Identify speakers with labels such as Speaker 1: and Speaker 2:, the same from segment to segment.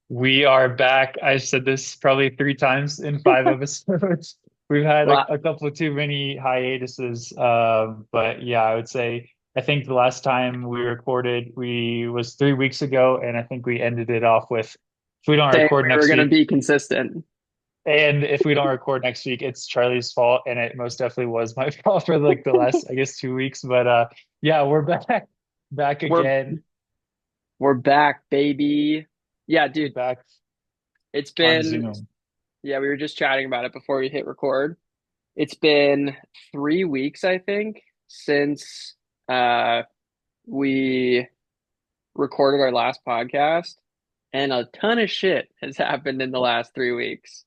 Speaker 1: We are back. I said this probably 3 times in 5 episodes. We've had
Speaker 2: Well,
Speaker 1: a couple too many hiatuses. But yeah, I would say I think the last time we recorded we was 3 weeks ago, and I think we ended it off with if we don't
Speaker 2: saying
Speaker 1: record
Speaker 2: we were
Speaker 1: next
Speaker 2: going to
Speaker 1: week,
Speaker 2: be consistent.
Speaker 1: and if we don't record next week, it's Charlie's fault, and it most definitely was my fault for like the last, I guess, 2 weeks. But yeah, we're back
Speaker 2: We're
Speaker 1: again,
Speaker 2: we're back, baby. Yeah, dude,
Speaker 1: back
Speaker 2: it's
Speaker 1: on
Speaker 2: been
Speaker 1: Zoom.
Speaker 2: yeah, we were just chatting about it before we hit record. It's been 3 weeks, I think, since uh we recorded our last podcast, and a ton of shit has happened in the last 3 weeks.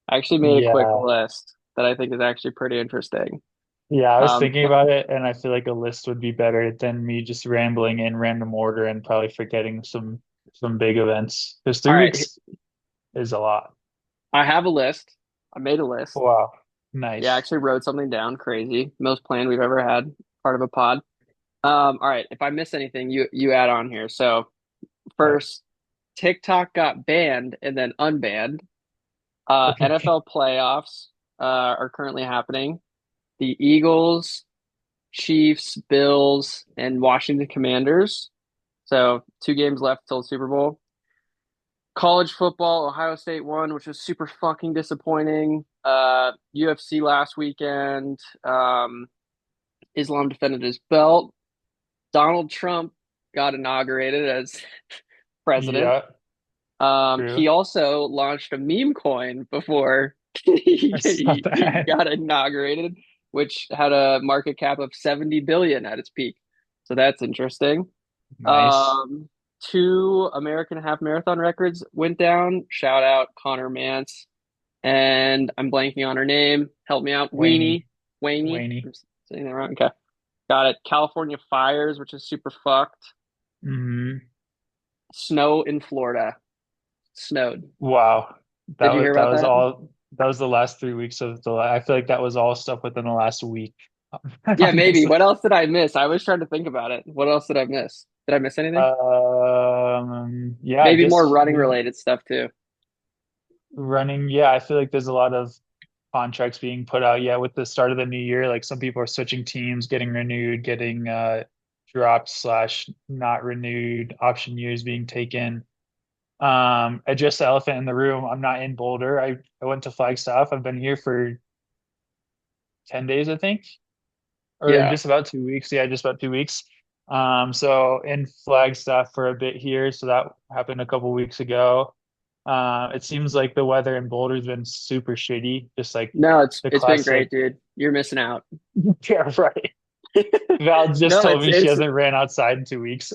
Speaker 2: I actually made a quick
Speaker 1: Yeah.
Speaker 2: list that I think is actually pretty interesting.
Speaker 1: Yeah, I was
Speaker 2: Um,
Speaker 1: thinking about it, and I feel like a list would be better than me just rambling in random order and probably forgetting some big events. Because
Speaker 2: all
Speaker 1: three
Speaker 2: right,
Speaker 1: weeks is a lot.
Speaker 2: I have a list. I made a list.
Speaker 1: Wow,
Speaker 2: Yeah, I
Speaker 1: nice.
Speaker 2: actually wrote something down. Crazy. Most planned we've ever had, part of a pod. All right. If I miss anything, you add on here. So
Speaker 1: Yeah.
Speaker 2: first, TikTok got banned and then unbanned.
Speaker 1: Okay.
Speaker 2: NFL playoffs are currently happening. The Eagles, Chiefs, Bills, and Washington Commanders. So 2 games left till Super Bowl. College football, Ohio State won, which was super fucking disappointing. UFC last weekend. Islam defended his belt. Donald Trump got inaugurated as president.
Speaker 1: Yeah,
Speaker 2: He
Speaker 1: true.
Speaker 2: also launched a meme coin before
Speaker 1: I saw
Speaker 2: he
Speaker 1: that.
Speaker 2: got inaugurated, which had a market cap of 70 billion at its peak. So that's interesting.
Speaker 1: Nice.
Speaker 2: Um, Two American half marathon records went down. Shout out Connor Mance, and I'm blanking on her name. Help me out.
Speaker 1: Wayne,
Speaker 2: Weenie.
Speaker 1: Wayne.
Speaker 2: I'm saying that wrong. Okay. Got it. California fires, which is super fucked.
Speaker 1: Hmm.
Speaker 2: Snow in Florida. Snowed.
Speaker 1: Wow.
Speaker 2: Did you hear
Speaker 1: That
Speaker 2: about
Speaker 1: was
Speaker 2: that?
Speaker 1: all. That was the last 3 weeks of the. I feel like that was all stuff within the last week.
Speaker 2: Yeah, maybe.
Speaker 1: Honestly.
Speaker 2: What else did I miss? I was trying to think about it. What else did I miss? Did I miss anything?
Speaker 1: Yeah,
Speaker 2: Maybe more
Speaker 1: just
Speaker 2: running related stuff too.
Speaker 1: running. Yeah, I feel like there's a lot of contracts being put out. Yeah, with the start of the new year, like some people are switching teams, getting renewed, getting dropped slash not renewed, option years being taken. Just the elephant in the room. I'm not in Boulder. I went to Flagstaff. I've been here for 10 days, I think, or
Speaker 2: Yeah.
Speaker 1: just about 2 weeks. Yeah, just about 2 weeks. So in Flagstaff for a bit here. So that happened a couple weeks ago. It seems like the weather in Boulder's been super shitty, just like
Speaker 2: No, it's
Speaker 1: the
Speaker 2: it's been
Speaker 1: classic.
Speaker 2: great, dude. You're missing out.
Speaker 1: Yeah, right. Val just
Speaker 2: No,
Speaker 1: told
Speaker 2: it's
Speaker 1: me she
Speaker 2: it's
Speaker 1: hasn't ran outside in 2 weeks.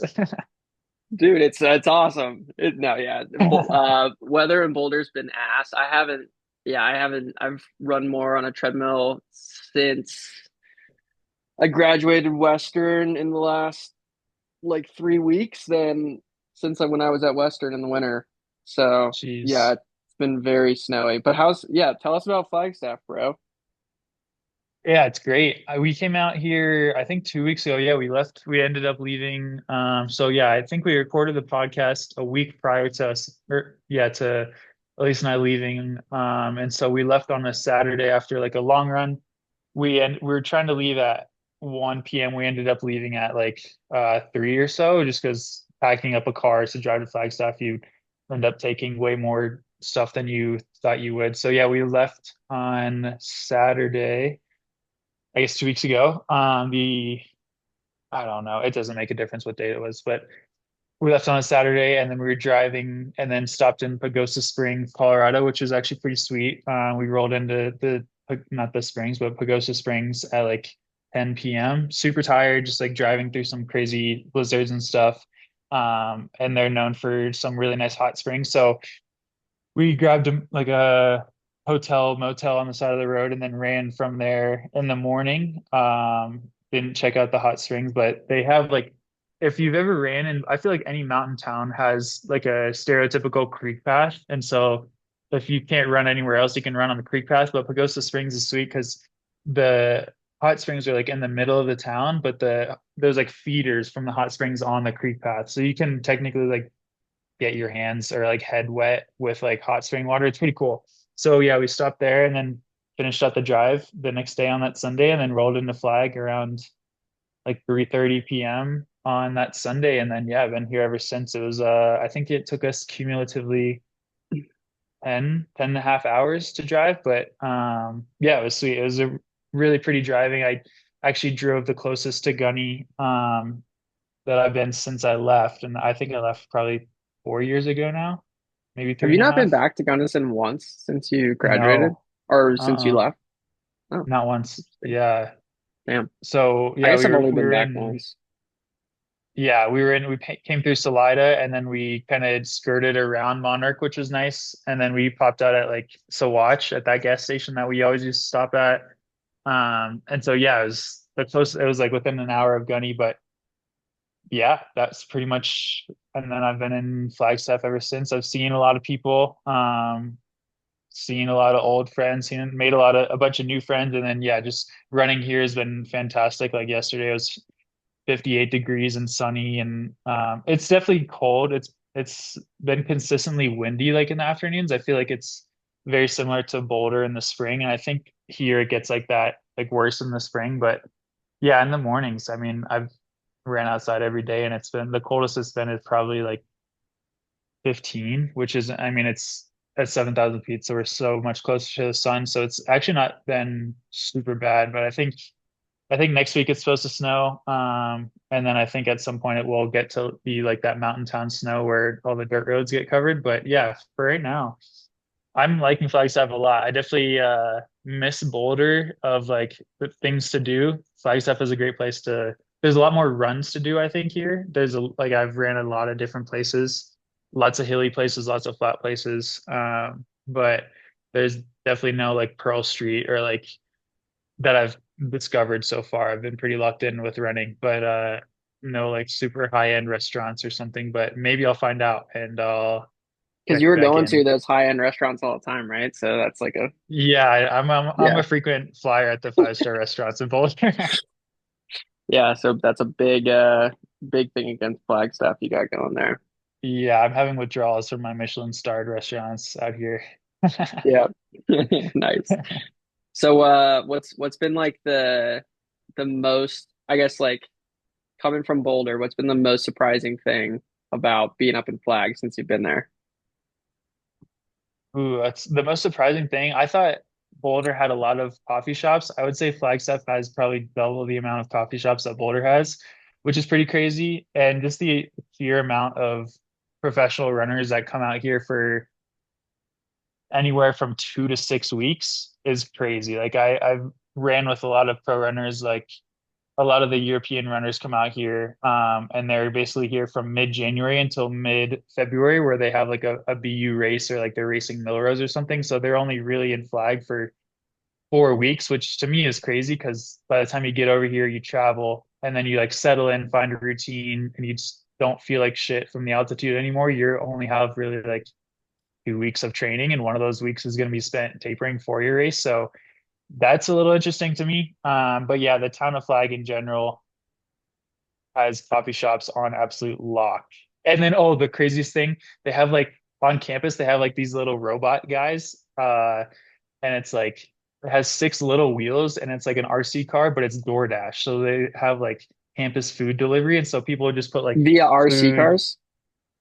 Speaker 2: dude, it's awesome. No, yeah. Weather in Boulder's been ass. I've run more on a treadmill since I graduated Western in the last like 3 weeks than since when I was at Western in the winter. So yeah,
Speaker 1: Jeez.
Speaker 2: it's been very snowy. But yeah, tell us about Flagstaff, bro.
Speaker 1: Yeah, it's great. We came out here, I think 2 weeks ago. Yeah, we ended up leaving. So yeah, I think we recorded the podcast a week prior to us, or yeah, to Elise and I leaving. And so we left on a Saturday after like a long run. We were trying to leave at 1 p.m. We ended up leaving at like 3 or so, just because packing up a car to drive to Flagstaff, you end up taking way more stuff than you thought you would. So yeah, we left on Saturday, I guess 2 weeks ago. The I don't know. It doesn't make a difference what day it was, but we left on a Saturday and then we were driving and then stopped in Pagosa Springs, Colorado, which was actually pretty sweet. We rolled into not the springs, but Pagosa Springs at like 10 p.m. Super tired, just like driving through some crazy blizzards and stuff. And they're known for some really nice hot springs. So we grabbed like a hotel motel on the side of the road and then ran from there in the morning. Didn't check out the hot springs, but they have like if you've ever ran, and I feel like any mountain town has like a stereotypical creek path. And so if you can't run anywhere else, you can run on the creek path. But Pagosa Springs is sweet because the hot springs are like in the middle of the town, but there's like feeders from the hot springs on the creek path. So you can technically like get your hands or like head wet with like hot spring water. It's pretty cool. So yeah, we stopped there and then finished up the drive the next day on that Sunday and then rolled into Flag around like 3:30 p.m. on that Sunday. And then yeah, I've been here ever since. It was I think it took us cumulatively 10 and a half hours to drive, but yeah, it was sweet. It was a really pretty driving. I actually drove the closest to Gunny that I've been since I left, and I think I left probably 4 years ago now, maybe
Speaker 2: Have
Speaker 1: three
Speaker 2: you
Speaker 1: and a
Speaker 2: not been
Speaker 1: half.
Speaker 2: back to Gunnison once since you graduated
Speaker 1: No,
Speaker 2: or since you
Speaker 1: uh-uh,
Speaker 2: left? Oh,
Speaker 1: not once. Yeah.
Speaker 2: damn.
Speaker 1: So
Speaker 2: I
Speaker 1: yeah,
Speaker 2: guess
Speaker 1: we
Speaker 2: I've
Speaker 1: were
Speaker 2: only
Speaker 1: we
Speaker 2: been
Speaker 1: were
Speaker 2: back
Speaker 1: in
Speaker 2: once.
Speaker 1: yeah, came through Salida and then we kind of skirted around Monarch, which was nice. And then we popped out at like Sawatch at that gas station that we always used to stop at. And so yeah, it was like within an hour of Gunny, but yeah, that's pretty much and then I've been in Flagstaff ever since. I've seen a lot of people, seen a lot of old friends, made a bunch of new friends, and then yeah, just running here has been fantastic. Like yesterday was 58 degrees and sunny and it's definitely cold. It's been consistently windy like in the afternoons. I feel like it's very similar to Boulder in the spring and I think here it gets like that like worse in the spring, but yeah, in the mornings, I mean, I've ran outside every day and it's been the coldest it's been is probably like 15, which is I mean, it's at 7,000 feet, so we're so much closer to the sun, so it's actually not been super bad, but I think next week it's supposed to snow. And then I think at some point it will get to be like that mountain town snow where all the dirt roads get covered. But yeah, for right now, I'm liking Flagstaff a lot. I definitely miss Boulder of like the things to do. Flagstaff is a great place there's a lot more runs to do, I think, here. Like I've ran a lot of different places, lots of hilly places, lots of flat places. But there's definitely no like Pearl Street or like that I've discovered so far. I've been pretty locked in with running, but no like super high end restaurants or something. But maybe I'll find out and I'll
Speaker 2: Because you
Speaker 1: check
Speaker 2: were
Speaker 1: back
Speaker 2: going to
Speaker 1: in.
Speaker 2: those high-end restaurants all the time, right? So that's like a
Speaker 1: Yeah, I'm
Speaker 2: yeah.
Speaker 1: a frequent flyer at the 5-star restaurants in Boulder.
Speaker 2: Yeah, so that's a big thing against Flagstaff you got going there.
Speaker 1: Yeah, I'm having withdrawals from my Michelin starred restaurants out here.
Speaker 2: Yeah. Nice. So what's been like the most I guess like coming from Boulder, what's been the most surprising thing about being up in Flag since you've been there?
Speaker 1: Ooh, that's the most surprising thing. I thought Boulder had a lot of coffee shops. I would say Flagstaff has probably double the amount of coffee shops that Boulder has, which is pretty crazy. And just the sheer amount of professional runners that come out here for anywhere from 2 to 6 weeks is crazy. I've ran with a lot of pro runners, like a lot of the European runners come out here, and they're basically here from mid-January until mid-February, where they have like a BU race or like they're racing Milrose or something. So they're only really in Flag for 4 weeks, which to me is crazy because by the time you get over here, you travel and then you like settle in, find a routine, and you just don't feel like shit from the altitude anymore. You only have really like 2 weeks of training, and one of those weeks is going to be spent tapering for your race. So that's a little interesting to me. But yeah, the town of Flag in general has coffee shops on absolute lock. And then, oh, the craziest thing, they have like on campus, they have like these little robot guys. And it's like it has six little wheels and it's like an RC car, but it's DoorDash. So they have like campus food delivery. And so people just put like
Speaker 2: Via RC
Speaker 1: food.
Speaker 2: cars?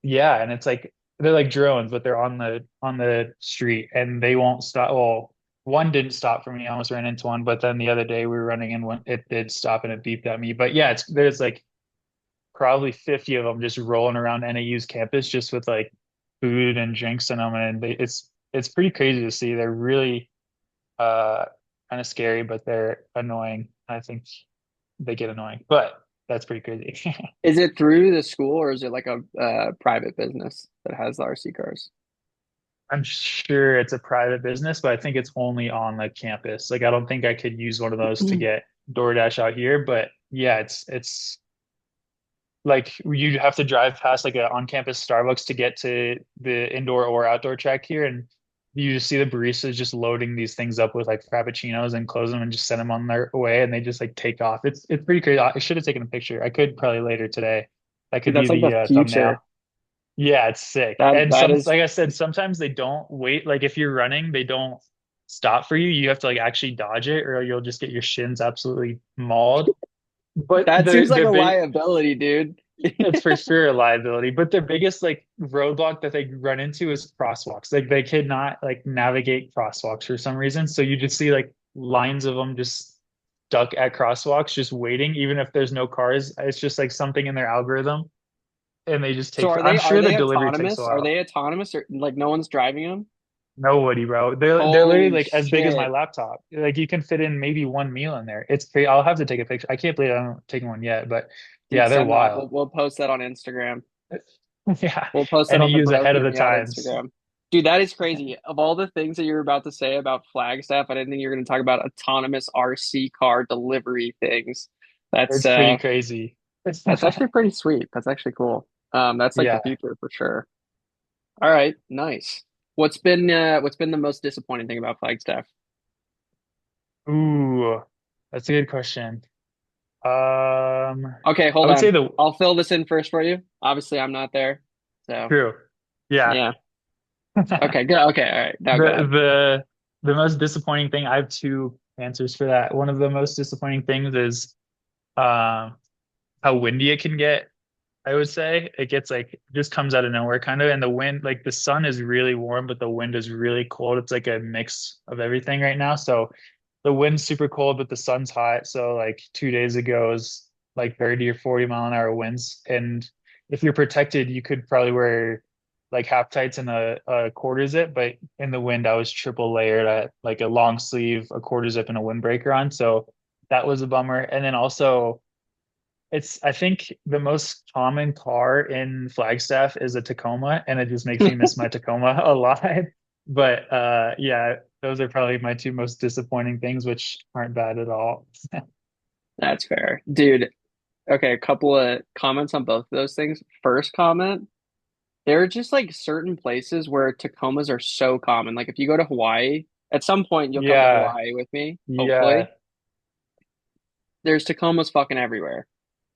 Speaker 1: Yeah, and it's like they're like drones, but they're on the street and they won't stop. Well, one didn't stop for me. I almost ran into one, but then the other day we were running and when it did stop and it beeped at me. But yeah, there's like probably 50 of them just rolling around NAU's campus just with like food and drinks in them, and it's pretty crazy to see. They're really uh kind of scary, but they're annoying. I think they get annoying, but that's pretty crazy.
Speaker 2: Is it through the school or is it like a private business that has the RC cars?
Speaker 1: I'm sure it's a private business, but I think it's only on the campus. Like I don't think I could use one of those to get DoorDash out here, but yeah, it's like you have to drive past like a on-campus Starbucks to get to the indoor or outdoor track here, and you just see the baristas just loading these things up with like frappuccinos and close them and just send them on their way, and they just like take off. It's pretty crazy. I should have taken a picture. I could probably later today. That
Speaker 2: Dude,
Speaker 1: could be
Speaker 2: that's like
Speaker 1: the
Speaker 2: the
Speaker 1: thumbnail.
Speaker 2: future.
Speaker 1: Yeah, it's sick.
Speaker 2: That
Speaker 1: And
Speaker 2: that
Speaker 1: some,
Speaker 2: is
Speaker 1: like I said, sometimes they don't wait. Like if you're running, they don't stop for you. You have to like actually dodge it, or you'll just get your shins absolutely mauled. But
Speaker 2: that seems like
Speaker 1: the
Speaker 2: a
Speaker 1: big,
Speaker 2: liability, dude.
Speaker 1: it's for sure a liability. But the biggest like roadblock that they run into is crosswalks. Like they cannot like navigate crosswalks for some reason. So you just see like lines of them just stuck at crosswalks, just waiting, even if there's no cars. It's just like something in their algorithm, and they just
Speaker 2: So
Speaker 1: take. I'm
Speaker 2: are
Speaker 1: sure the
Speaker 2: they
Speaker 1: delivery takes a
Speaker 2: autonomous? Are
Speaker 1: while.
Speaker 2: they autonomous or like no one's driving them?
Speaker 1: Nobody, bro. They're literally
Speaker 2: Holy
Speaker 1: like as big as my
Speaker 2: shit.
Speaker 1: laptop. Like you can fit in maybe one meal in there. It's crazy. I'll have to take a picture. I can't believe I'm taking one yet, but
Speaker 2: Dude,
Speaker 1: yeah, they're
Speaker 2: send that.
Speaker 1: wild.
Speaker 2: We'll post that on Instagram.
Speaker 1: Yeah,
Speaker 2: We'll post it
Speaker 1: any
Speaker 2: on the
Speaker 1: use
Speaker 2: Bro
Speaker 1: ahead of
Speaker 2: Hear
Speaker 1: the
Speaker 2: Me Out
Speaker 1: times.
Speaker 2: Instagram. Dude, that is crazy. Of all the things that you're about to say about Flagstaff, I didn't think you were going to talk about autonomous RC car delivery things. That's
Speaker 1: It's pretty crazy.
Speaker 2: that's actually pretty sweet. That's actually cool. That's like the
Speaker 1: Yeah.
Speaker 2: future for sure. All right, nice. What's been the most disappointing thing about Flagstaff?
Speaker 1: Ooh, that's a good question.
Speaker 2: Okay,
Speaker 1: I
Speaker 2: hold
Speaker 1: would say
Speaker 2: on.
Speaker 1: the
Speaker 2: I'll fill this in first for you. Obviously, I'm not there. So,
Speaker 1: true. Yeah.
Speaker 2: yeah. Okay, good. Okay, all right. Now go
Speaker 1: The
Speaker 2: ahead.
Speaker 1: the most disappointing thing, I have two answers for that. One of the most disappointing things is um how windy it can get. I would say it gets like just comes out of nowhere kind of, and the wind, like the sun is really warm, but the wind is really cold. It's like a mix of everything right now. So the wind's super cold, but the sun's hot. So like 2 days ago is like 30 or 40 mile an hour winds. And if you're protected, you could probably wear like half tights and a quarter zip, but in the wind I was triple layered at like a long sleeve, a quarter zip, and a windbreaker on. So that was a bummer. And then also it's, I think the most common car in Flagstaff is a Tacoma, and it just makes me miss my Tacoma a lot. But yeah, those are probably my two most disappointing things, which aren't bad at all.
Speaker 2: That's fair. Dude, okay, a couple of comments on both of those things. First comment, there are just like certain places where Tacomas are so common. Like if you go to Hawaii, at some point you'll come to
Speaker 1: Yeah,
Speaker 2: Hawaii with me,
Speaker 1: yeah.
Speaker 2: hopefully. There's Tacomas fucking everywhere.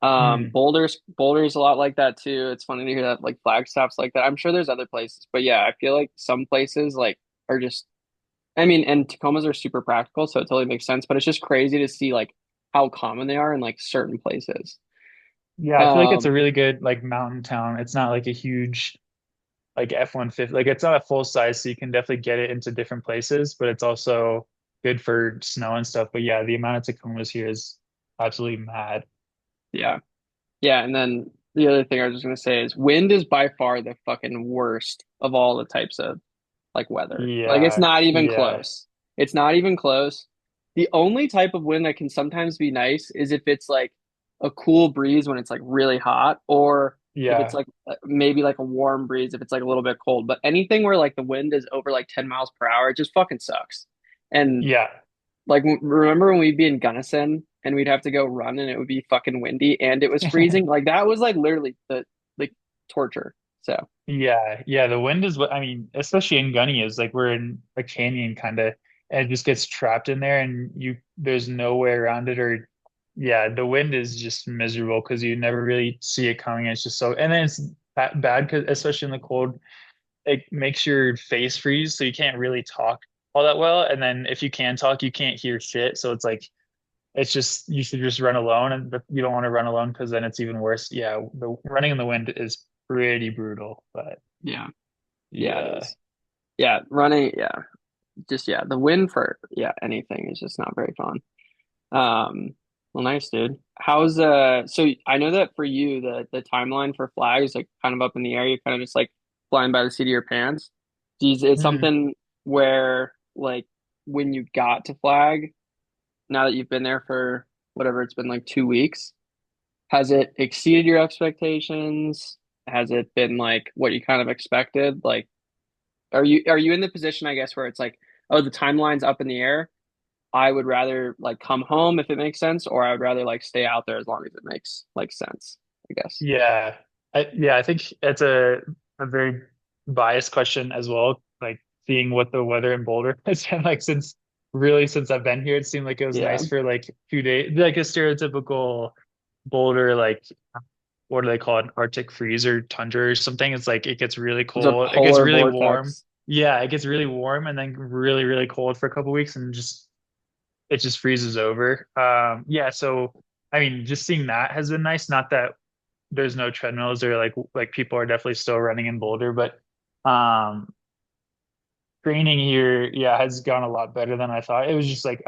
Speaker 1: Hmm.
Speaker 2: Boulder's a lot like that too. It's funny to hear that like Flagstaff's like that. I'm sure there's other places, but yeah, I feel like some places like are just I mean, and Tacomas are super practical, so it totally makes sense, but it's just crazy to see like how common they are in like certain places.
Speaker 1: Yeah, I feel like it's
Speaker 2: Um,
Speaker 1: a really good like mountain town. It's not like a huge like F-150. Like it's not a full size, so you can definitely get it into different places, but it's also good for snow and stuff. But yeah, the amount of Tacomas here is absolutely mad.
Speaker 2: yeah. Yeah, and then the other thing I was just gonna say is wind is by far the fucking worst of all the types of like weather. Like it's
Speaker 1: Yeah,
Speaker 2: not even
Speaker 1: yeah,
Speaker 2: close. It's not even close. The only type of wind that can sometimes be nice is if it's like a cool breeze when it's like really hot, or if it's
Speaker 1: yeah,
Speaker 2: like maybe like a warm breeze if it's like a little bit cold. But anything where like the wind is over like 10 miles per hour, it just fucking sucks. And
Speaker 1: yeah.
Speaker 2: like, remember when we'd be in Gunnison and we'd have to go run and it would be fucking windy and it was freezing? Like that was like literally the like torture. So
Speaker 1: Yeah, yeah, the wind is what I mean, especially in Gunny is like we're in a canyon kind of, and it just gets trapped in there and you there's no way around it. Or yeah, the wind is just miserable because you never really see it coming. It's just so, and then it's bad because especially in the cold, it makes your face freeze, so you can't really talk all that well. And then if you can talk, you can't hear shit. So it's like it's just you should just run alone, and but you don't want to run alone because then it's even worse. Yeah, the running in the wind is pretty brutal, but
Speaker 2: yeah, yeah, it
Speaker 1: yeah.
Speaker 2: is. Yeah, running, yeah, just yeah, the wind for yeah anything is just not very fun. Well, nice, dude. How's so I know that for you the timeline for Flag is like kind of up in the air. You're kind of just like flying by the seat of your pants. Is it
Speaker 1: Mhm.
Speaker 2: something where like when you got to Flag, now that you've been there for whatever it's been like 2 weeks, has it exceeded your expectations? Has it been like what you kind of expected? Like, are you in the position, I guess, where it's like, oh, the timeline's up in the air. I would rather like come home if it makes sense, or I would rather like stay out there as long as it makes like sense, I guess.
Speaker 1: Yeah. Yeah, I think it's a very biased question as well. Like seeing what the weather in Boulder has been like since really since I've been here, it seemed like it was
Speaker 2: Yeah.
Speaker 1: nice for like 2 days, like a stereotypical Boulder like what do they call it? Arctic freeze or tundra or something. It's like it gets really
Speaker 2: It's a
Speaker 1: cold. It gets
Speaker 2: polar
Speaker 1: really warm.
Speaker 2: vortex.
Speaker 1: Yeah, it gets really warm and then really, really cold for a couple weeks and just it just freezes over. Yeah, so I mean, just seeing that has been nice. Not that there's no treadmills or like people are definitely still running in Boulder, but um training here, yeah, has gone a lot better than I thought. It was just like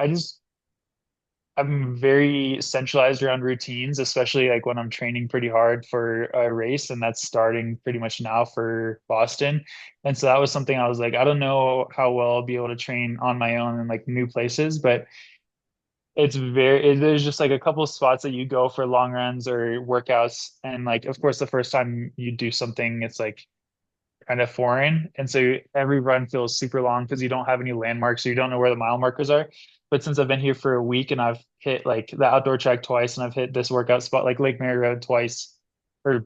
Speaker 1: I'm very centralized around routines, especially like when I'm training pretty hard for a race, and that's starting pretty much now for Boston. And so that was something I was like, I don't know how well I'll be able to train on my own in like new places, but there's just like a couple of spots that you go for long runs or workouts, and like of course the first time you do something, it's like kind of foreign. And so every run feels super long because you don't have any landmarks, so you don't know where the mile markers are. But since I've been here for a week and I've hit like the outdoor track twice and I've hit this workout spot like Lake Mary Road twice or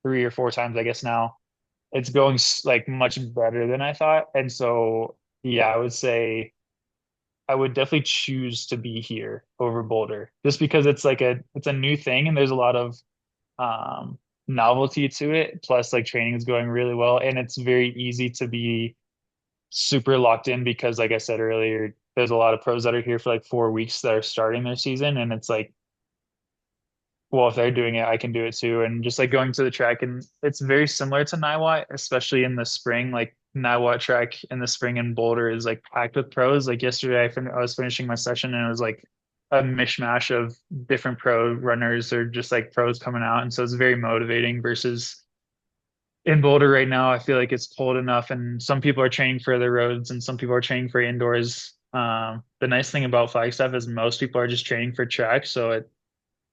Speaker 1: 3 or 4 times, I guess now, it's going like much better than I thought. And so, yeah, I would say I would definitely choose to be here over Boulder just because it's a new thing and there's a lot of um, novelty to it. Plus, like training is going really well, and it's very easy to be super locked in because, like I said earlier, there's a lot of pros that are here for like 4 weeks that are starting their season, and it's like, well, if they're doing it, I can do it too. And just like going to the track, and it's very similar to Niwot, especially in the spring. Like Niwot track in the spring in Boulder is like packed with pros. Like yesterday, I was finishing my session, and it was like a mishmash of different pro runners or just like pros coming out, and so it's very motivating. Versus in Boulder right now, I feel like it's cold enough, and some people are training for the roads, and some people are training for indoors. The nice thing about Flagstaff is most people are just training for track, so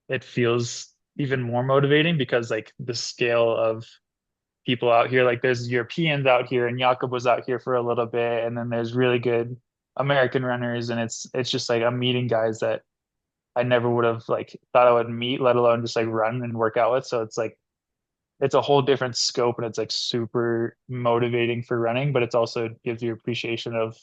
Speaker 1: it feels even more motivating because like the scale of people out here, like there's Europeans out here and Jakob was out here for a little bit, and then there's really good American runners, and it's just like I'm meeting guys that I never would have like thought I would meet, let alone just like run and work out with. So it's like it's a whole different scope and it's like super motivating for running, but it's also gives you appreciation of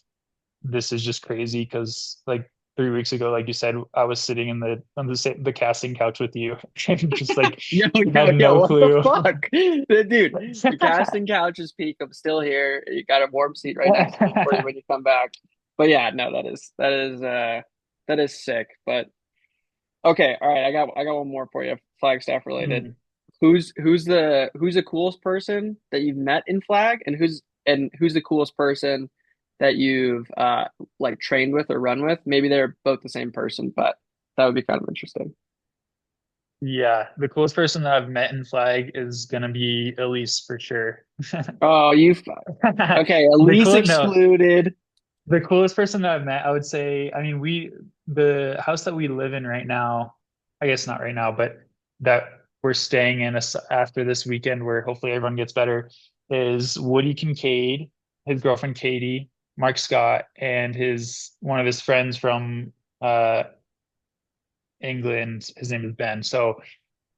Speaker 1: this is just crazy because like 3 weeks ago, like you said, I was sitting in the casting couch with you, and just like
Speaker 2: Yo, yo,
Speaker 1: had
Speaker 2: yo,
Speaker 1: no
Speaker 2: what the
Speaker 1: clue.
Speaker 2: fuck? Dude, the casting couch is peak. I'm still here. You got a warm seat right next to me for you when you come back. But yeah, no, that is sick. But okay, all right, I got one more for you, Flagstaff related.
Speaker 1: Hmm.
Speaker 2: Who's the coolest person that you've met in Flag, and who's the coolest person that you've like trained with or run with? Maybe they're both the same person, but that would be kind of interesting.
Speaker 1: Yeah, the coolest person that I've met in Flag is gonna be Elise for sure.
Speaker 2: Oh, okay,
Speaker 1: The
Speaker 2: Elise
Speaker 1: cool no,
Speaker 2: excluded.
Speaker 1: the coolest person that I've met, I would say, I mean, the house that we live in right now, I guess not right now, but that we're staying in after this weekend where hopefully everyone gets better, is Woody Kincaid, his girlfriend Katie, Mark Scott, and his one of his friends from uh England. His name is Ben. So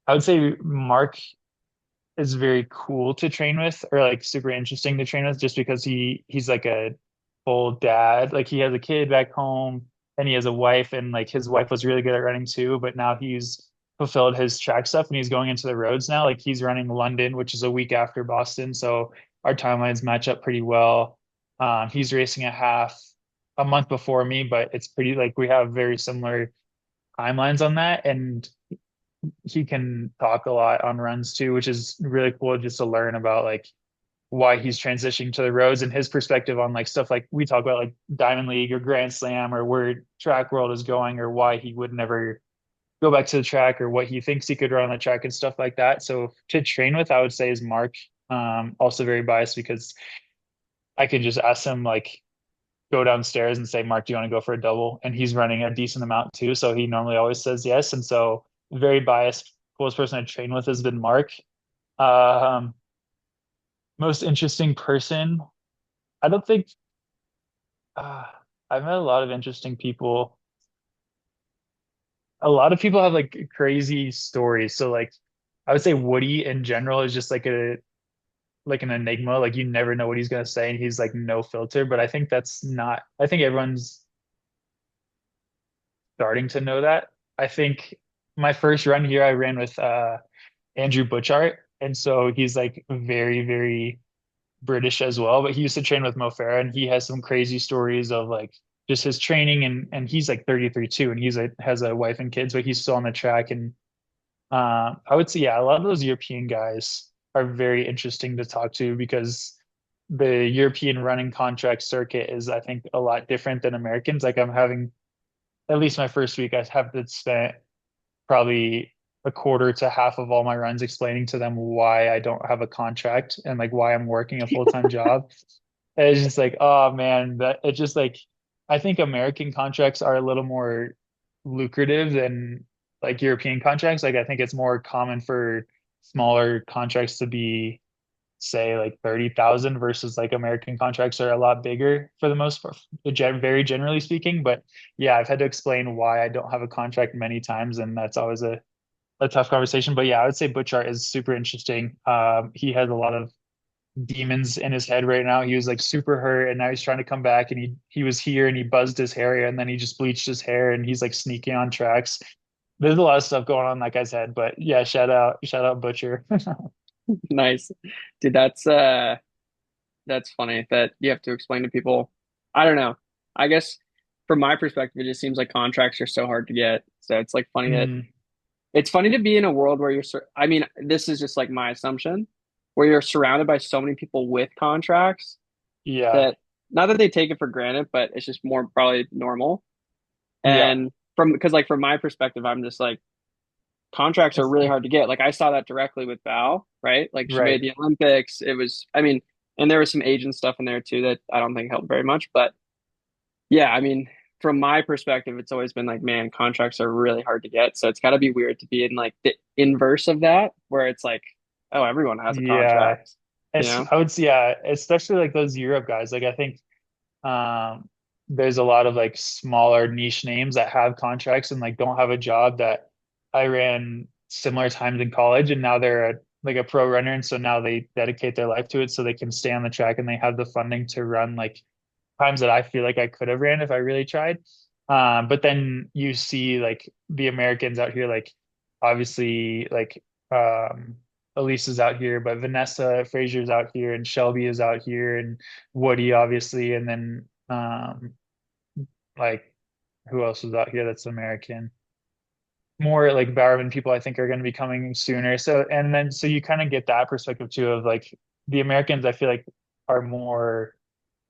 Speaker 1: I would say Mark is very cool to train with or like super interesting to train with just because he's like a full dad. Like he has a kid back home and he has a wife and like his wife was really good at running too, but now he's fulfilled his track stuff and he's going into the roads now. Like he's running London, which is a week after Boston. So our timelines match up pretty well. He's racing a half a month before me, but it's pretty like we have very similar timelines on that. And he can talk a lot on runs too, which is really cool just to learn about like why he's transitioning to the roads and his perspective on like stuff like we talk about like Diamond League or Grand Slam or where track world is going or why he would never go back to the track or what he thinks he could run on the track and stuff like that. So to train with, I would say is Mark. Also very biased because I can just ask him like go downstairs and say, Mark, do you want to go for a double? And he's running a decent amount too. So he normally always says yes. And so very biased. Coolest person I train with has been Mark. Um, Most interesting person. I don't think uh, I've met a lot of interesting people. A lot of people have like crazy stories. So like I would say Woody in general is just like an enigma. Like you never know what he's gonna say, and he's like no filter. But I think that's not. I think everyone's starting to know that. I think my first run here, I ran with Andrew Butchart. And so he's like very, very British as well, but he used to train with Mo Farah, and he has some crazy stories of like just his training, and he's like 33 too, and he's like has a wife and kids, but he's still on the track. And I would say, yeah, a lot of those European guys are very interesting to talk to because the European running contract circuit is, I think, a lot different than Americans. Like I'm having at least my first week, I have to spend probably a quarter to half of all my runs explaining to them why I don't have a contract and like why I'm working a full-time job. And it's just like, oh man, that it just like I think American contracts are a little more lucrative than like European contracts. Like I think it's more common for smaller contracts to be say like 30,000 versus like American contracts are a lot bigger for the most part, very generally speaking. But yeah, I've had to explain why I don't have a contract many times, and that's always a tough conversation. But yeah, I would say Butch Art is super interesting. He has a lot of demons in his head right now. He was like super hurt, and now he's trying to come back. And he was here, and he buzzed his hair, and then he just bleached his hair, and he's like sneaking on tracks. There's a lot of stuff going on, like I said. But yeah, shout out Butcher.
Speaker 2: Nice. Dude, that's funny that you have to explain to people. I don't know. I guess from my perspective, it just seems like contracts are so hard to get. So it's like funny that
Speaker 1: Mm,
Speaker 2: it's funny to be in a world where I mean, this is just like my assumption, where you're surrounded by so many people with contracts
Speaker 1: yeah,
Speaker 2: that not that they take it for granted, but it's just more probably normal.
Speaker 1: yeah,
Speaker 2: And because like from my perspective, I'm just like contracts are
Speaker 1: it's
Speaker 2: really hard to get. Like I saw that directly with Val, right? Like she made
Speaker 1: right.
Speaker 2: the Olympics. It was, I mean, and there was some agent stuff in there too that I don't think helped very much. But yeah, I mean, from my perspective, it's always been like, man, contracts are really hard to get. So it's got to be weird to be in like the inverse of that, where it's like, oh, everyone has a
Speaker 1: Yeah.
Speaker 2: contract, you know?
Speaker 1: I would say, yeah, especially like those Europe guys. Like I think um there's a lot of like smaller niche names that have contracts and like don't have a job that I ran similar times in college, and now they're like a pro runner, and so now they dedicate their life to it so they can stay on the track and they have the funding to run like times that I feel like I could have ran if I really tried. But then you see like the Americans out here, like obviously like Elise is out here, but Vanessa Frazier's out here, and Shelby is out here, and Woody obviously, and then like who else is out here that's American? More like Bowerman people I think are going to be coming sooner. So and then so you kind of get that perspective too of like the Americans I feel like are more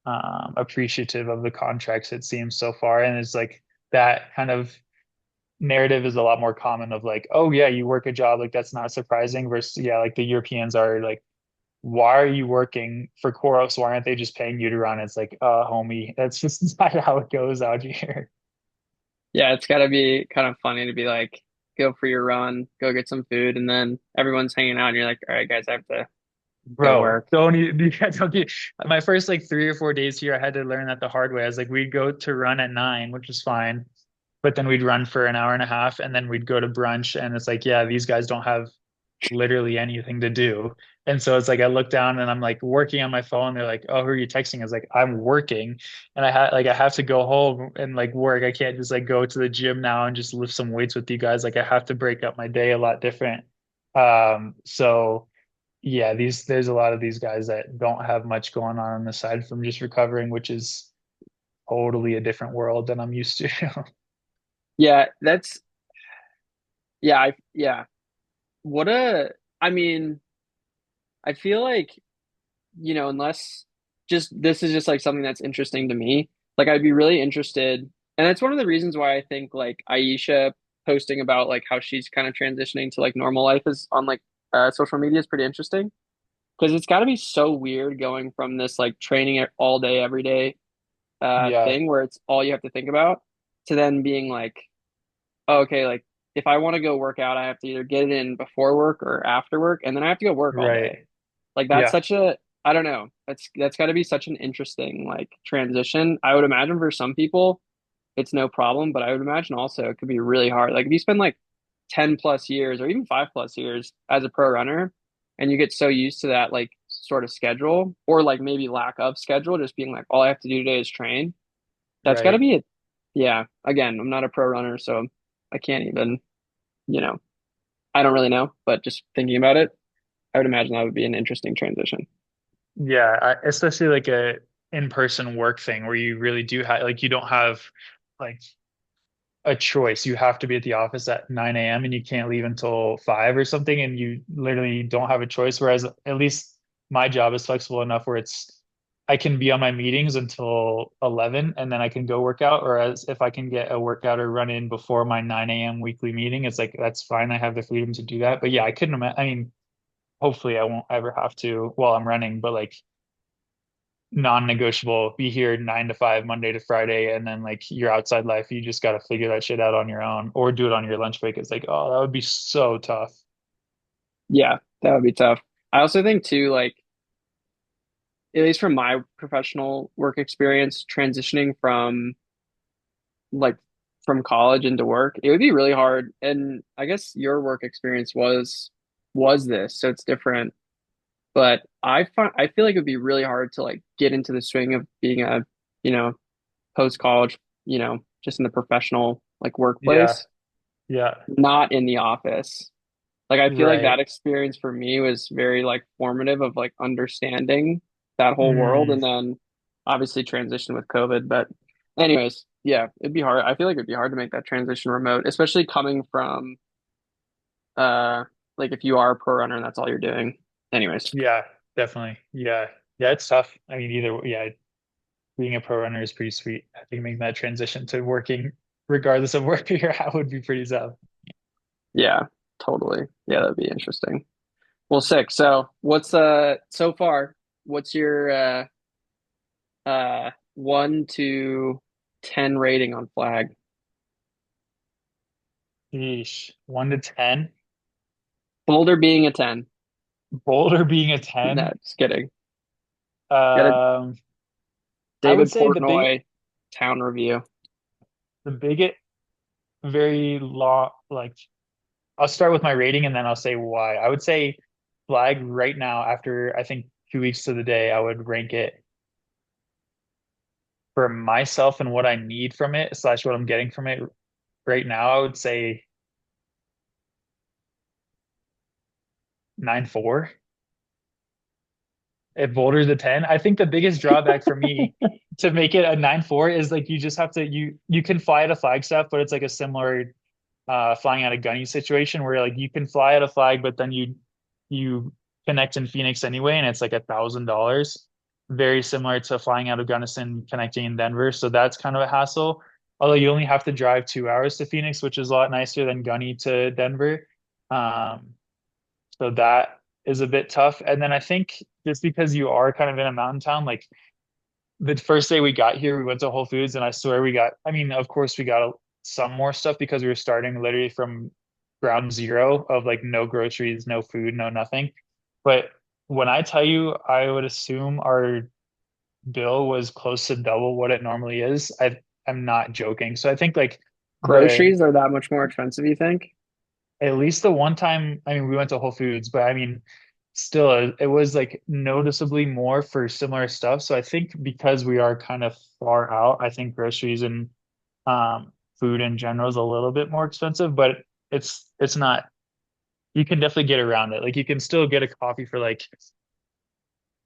Speaker 1: appreciative of the contracts it seems so far, and it's like that kind of narrative is a lot more common of like, oh yeah, you work a job, like that's not surprising versus yeah, like the Europeans are like, why are you working for Koros? Why aren't they just paying you to run? It's like, homie, that's just not how it goes out here.
Speaker 2: Yeah, it's got to be kind of funny to be like, go for your run, go get some food, and then everyone's hanging out, and you're like, all right, guys, I have to go
Speaker 1: Bro,
Speaker 2: work.
Speaker 1: don't get my first like 3 or 4 days here, I had to learn that the hard way. I was like, we'd go to run at 9, which is fine. But then we'd run for an hour and a half, and then we'd go to brunch, and it's like, yeah, these guys don't have literally anything to do. And so it's like I look down and I'm like working on my phone. They're like, "Oh, who are you texting?" I was like, "I'm working." And I have to go home and like work. I can't just like go to the gym now and just lift some weights with you guys. Like I have to break up my day a lot different. So yeah, these there's a lot of these guys that don't have much going on the side from just recovering, which is totally a different world than I'm used to.
Speaker 2: Yeah, that's yeah. What a I mean, I feel like, unless just this is just like something that's interesting to me. Like I'd be really interested, and that's one of the reasons why I think like Aisha posting about like how she's kind of transitioning to like normal life is on like social media is pretty interesting because it's got to be so weird going from this like training all day every day
Speaker 1: Yeah,
Speaker 2: thing where it's all you have to think about to then being like, oh, okay, like if I want to go work out, I have to either get it in before work or after work, and then I have to go work all
Speaker 1: right.
Speaker 2: day. Like that's
Speaker 1: Yeah,
Speaker 2: such a I don't know. That's got to be such an interesting like transition. I would imagine for some people it's no problem, but I would imagine also it could be really hard. Like if you spend like 10 plus years or even 5 plus years as a pro runner and you get so used to that like sort of schedule or like maybe lack of schedule, just being like all I have to do today is train. That's got to
Speaker 1: right.
Speaker 2: be it. Yeah. Again, I'm not a pro runner, so I can't even, you know. I don't really know, but just thinking about it, I would imagine that would be an interesting transition.
Speaker 1: Yeah, especially like a in-person work thing where you really do have like you don't have like a choice. You have to be at the office at 9 a.m. and you can't leave until 5 or something, and you literally don't have a choice. Whereas at least my job is flexible enough where I can be on my meetings until 11 and then I can go work out. Whereas if I can get a workout or run in before my 9 a.m. weekly meeting, it's like that's fine. I have the freedom to do that. But yeah, I couldn't imagine. I mean, hopefully I won't ever have to while I'm running, but like non-negotiable, be here 9 to 5 Monday to Friday, and then like your outside life you just got to figure that shit out on your own or do it on your lunch break. It's like, oh, that would be so tough.
Speaker 2: Yeah, that would be tough. I also think too, like at least from my professional work experience, transitioning like from college into work, it would be really hard. And I guess your work experience was this, so it's different. But I feel like it would be really hard to like get into the swing of being a, you know, post college, just in the professional like
Speaker 1: Yeah,
Speaker 2: workplace,
Speaker 1: yeah,
Speaker 2: not in the office. Like I feel like
Speaker 1: right.
Speaker 2: that experience for me was very like formative of like understanding that whole world
Speaker 1: Mm,
Speaker 2: and then obviously transition with COVID. But anyways, yeah, it'd be hard. I feel like it'd be hard to make that transition remote, especially coming from uh like if you are a pro runner and that's all you're doing. Anyways,
Speaker 1: yeah, definitely. Yeah, yeah, it's tough. I mean, yeah, being a pro runner is pretty sweet. I think making that transition to working regardless of where you're at would be pretty tough.
Speaker 2: yeah, totally. Yeah, that'd be interesting. Well, sick. So what's so far, what's your 1 to 10 rating on flag?
Speaker 1: Yeesh. 1 to 10.
Speaker 2: Boulder being a 10.
Speaker 1: Boulder being a
Speaker 2: No,
Speaker 1: 10.
Speaker 2: just kidding. Got a
Speaker 1: Um, I would
Speaker 2: David
Speaker 1: say
Speaker 2: Portnoy town review.
Speaker 1: the biggest very long like I'll start with my rating and then I'll say why. I would say flag right now after I think 2 weeks to the day, I would rank it for myself and what I need from it slash what I'm getting from it right now. I would say 9.4. If Boulder's a 10, I think the biggest drawback for me to make it a 9.4 is like you just have to you can fly at a Flagstaff, but it's like a similar flying out of gunny situation where like you can fly at a flag, but then you connect in Phoenix anyway, and it's like $1,000. Very similar to flying out of Gunnison connecting in Denver. So that's kind of a hassle. Although you only have to drive 2 hours to Phoenix, which is a lot nicer than Gunny to Denver. Um, so that is a bit tough. And then I think just because you are kind of in a mountain town, like the first day we got here, we went to Whole Foods, and I swear I mean, of course, we got some more stuff because we were starting literally from ground zero of like no groceries, no food, no nothing. But when I tell you, I would assume our bill was close to double what it normally is. I'm not joking. So I think like the
Speaker 2: Groceries are that much more expensive, you think?
Speaker 1: at least the one time, I mean, we went to Whole Foods, but I mean, still, it was like noticeably more for similar stuff. So I think because we are kind of far out, I think groceries and food in general is a little bit more expensive, but it's not. You can definitely get around it. Like you can still get a coffee for like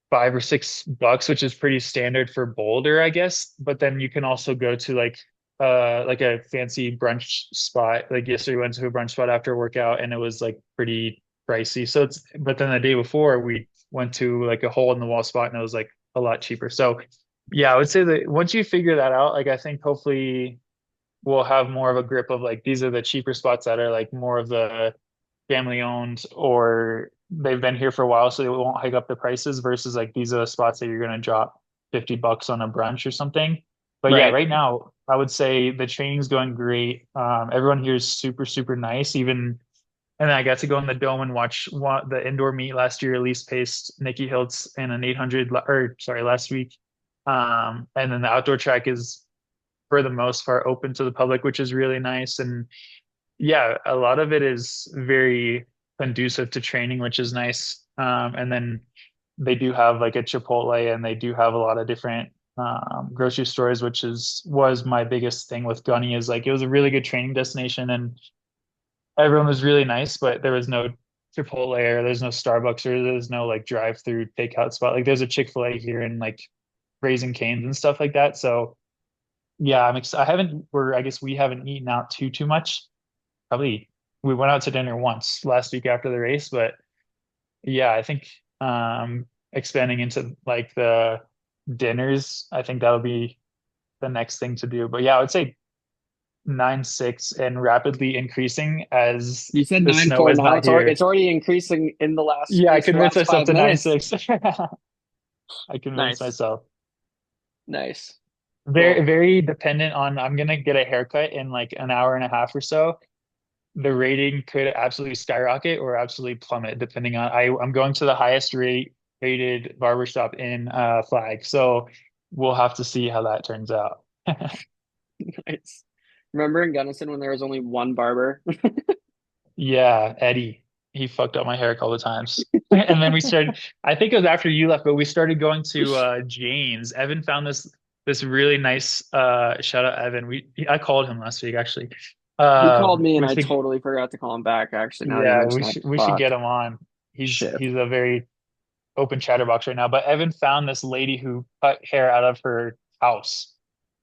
Speaker 1: $5 or $6, which is pretty standard for Boulder, I guess. But then you can also go to like a fancy brunch spot. Like yesterday we went to a brunch spot after a workout and it was like pretty pricey. So it's but then the day before we went to like a hole in the wall spot and it was like a lot cheaper. So yeah, I would say that once you figure that out, like I think hopefully we'll have more of a grip of like these are the cheaper spots that are like more of the family owned or they've been here for a while, so they won't hike up the prices versus like these are the spots that you're going to drop $50 on a brunch or something. But yeah,
Speaker 2: Right.
Speaker 1: right now I would say the training's going great. Everyone here is super, super nice. Even and then I got to go in the dome and watch the indoor meet last year. Elise paced Nikki Hiltz in an 800, or sorry, last week. And then the outdoor track is for the most part open to the public, which is really nice. And yeah, a lot of it is very conducive to training, which is nice. And then they do have like a Chipotle and they do have a lot of different grocery stores, was my biggest thing with Gunny is like it was a really good training destination. And everyone was really nice, but there was no Chipotle or there's no Starbucks or there's no like drive-through takeout spot. Like there's a Chick-fil-A here in like Raising Cane's and stuff like that. So yeah, I haven't we're I guess we haven't eaten out too much. Probably we went out to dinner once last week after the race, but yeah, I think expanding into like the dinners, I think that'll be the next thing to do. But yeah, I would say 9.6 and rapidly increasing as
Speaker 2: You said
Speaker 1: the
Speaker 2: nine
Speaker 1: snow
Speaker 2: four
Speaker 1: is
Speaker 2: now.
Speaker 1: not here.
Speaker 2: It's already increasing in the last
Speaker 1: Yeah, I
Speaker 2: space of the
Speaker 1: convinced
Speaker 2: last
Speaker 1: myself
Speaker 2: five
Speaker 1: to nine
Speaker 2: minutes.
Speaker 1: six. I convinced
Speaker 2: Nice,
Speaker 1: myself.
Speaker 2: nice,
Speaker 1: Very,
Speaker 2: cool.
Speaker 1: very dependent on I'm gonna get a haircut in like an hour and a half or so. The rating could absolutely skyrocket or absolutely plummet depending on I'm going to the highest rated barbershop in Flag. So we'll have to see how that turns out.
Speaker 2: Nice. Remember in Gunnison when there was only one barber?
Speaker 1: Yeah, Eddie. He fucked up my hair a couple of times. And then we started, I think it was after you left, but we started going to Jane's. Evan found this really nice shout out Evan. I called him last week actually.
Speaker 2: He called me and
Speaker 1: We
Speaker 2: I
Speaker 1: should
Speaker 2: totally forgot to call him back. Actually, now that you
Speaker 1: yeah,
Speaker 2: mention that,
Speaker 1: we should get
Speaker 2: fuck,
Speaker 1: him on.
Speaker 2: shit.
Speaker 1: He's a very open chatterbox right now. But Evan found this lady who cut hair out of her house.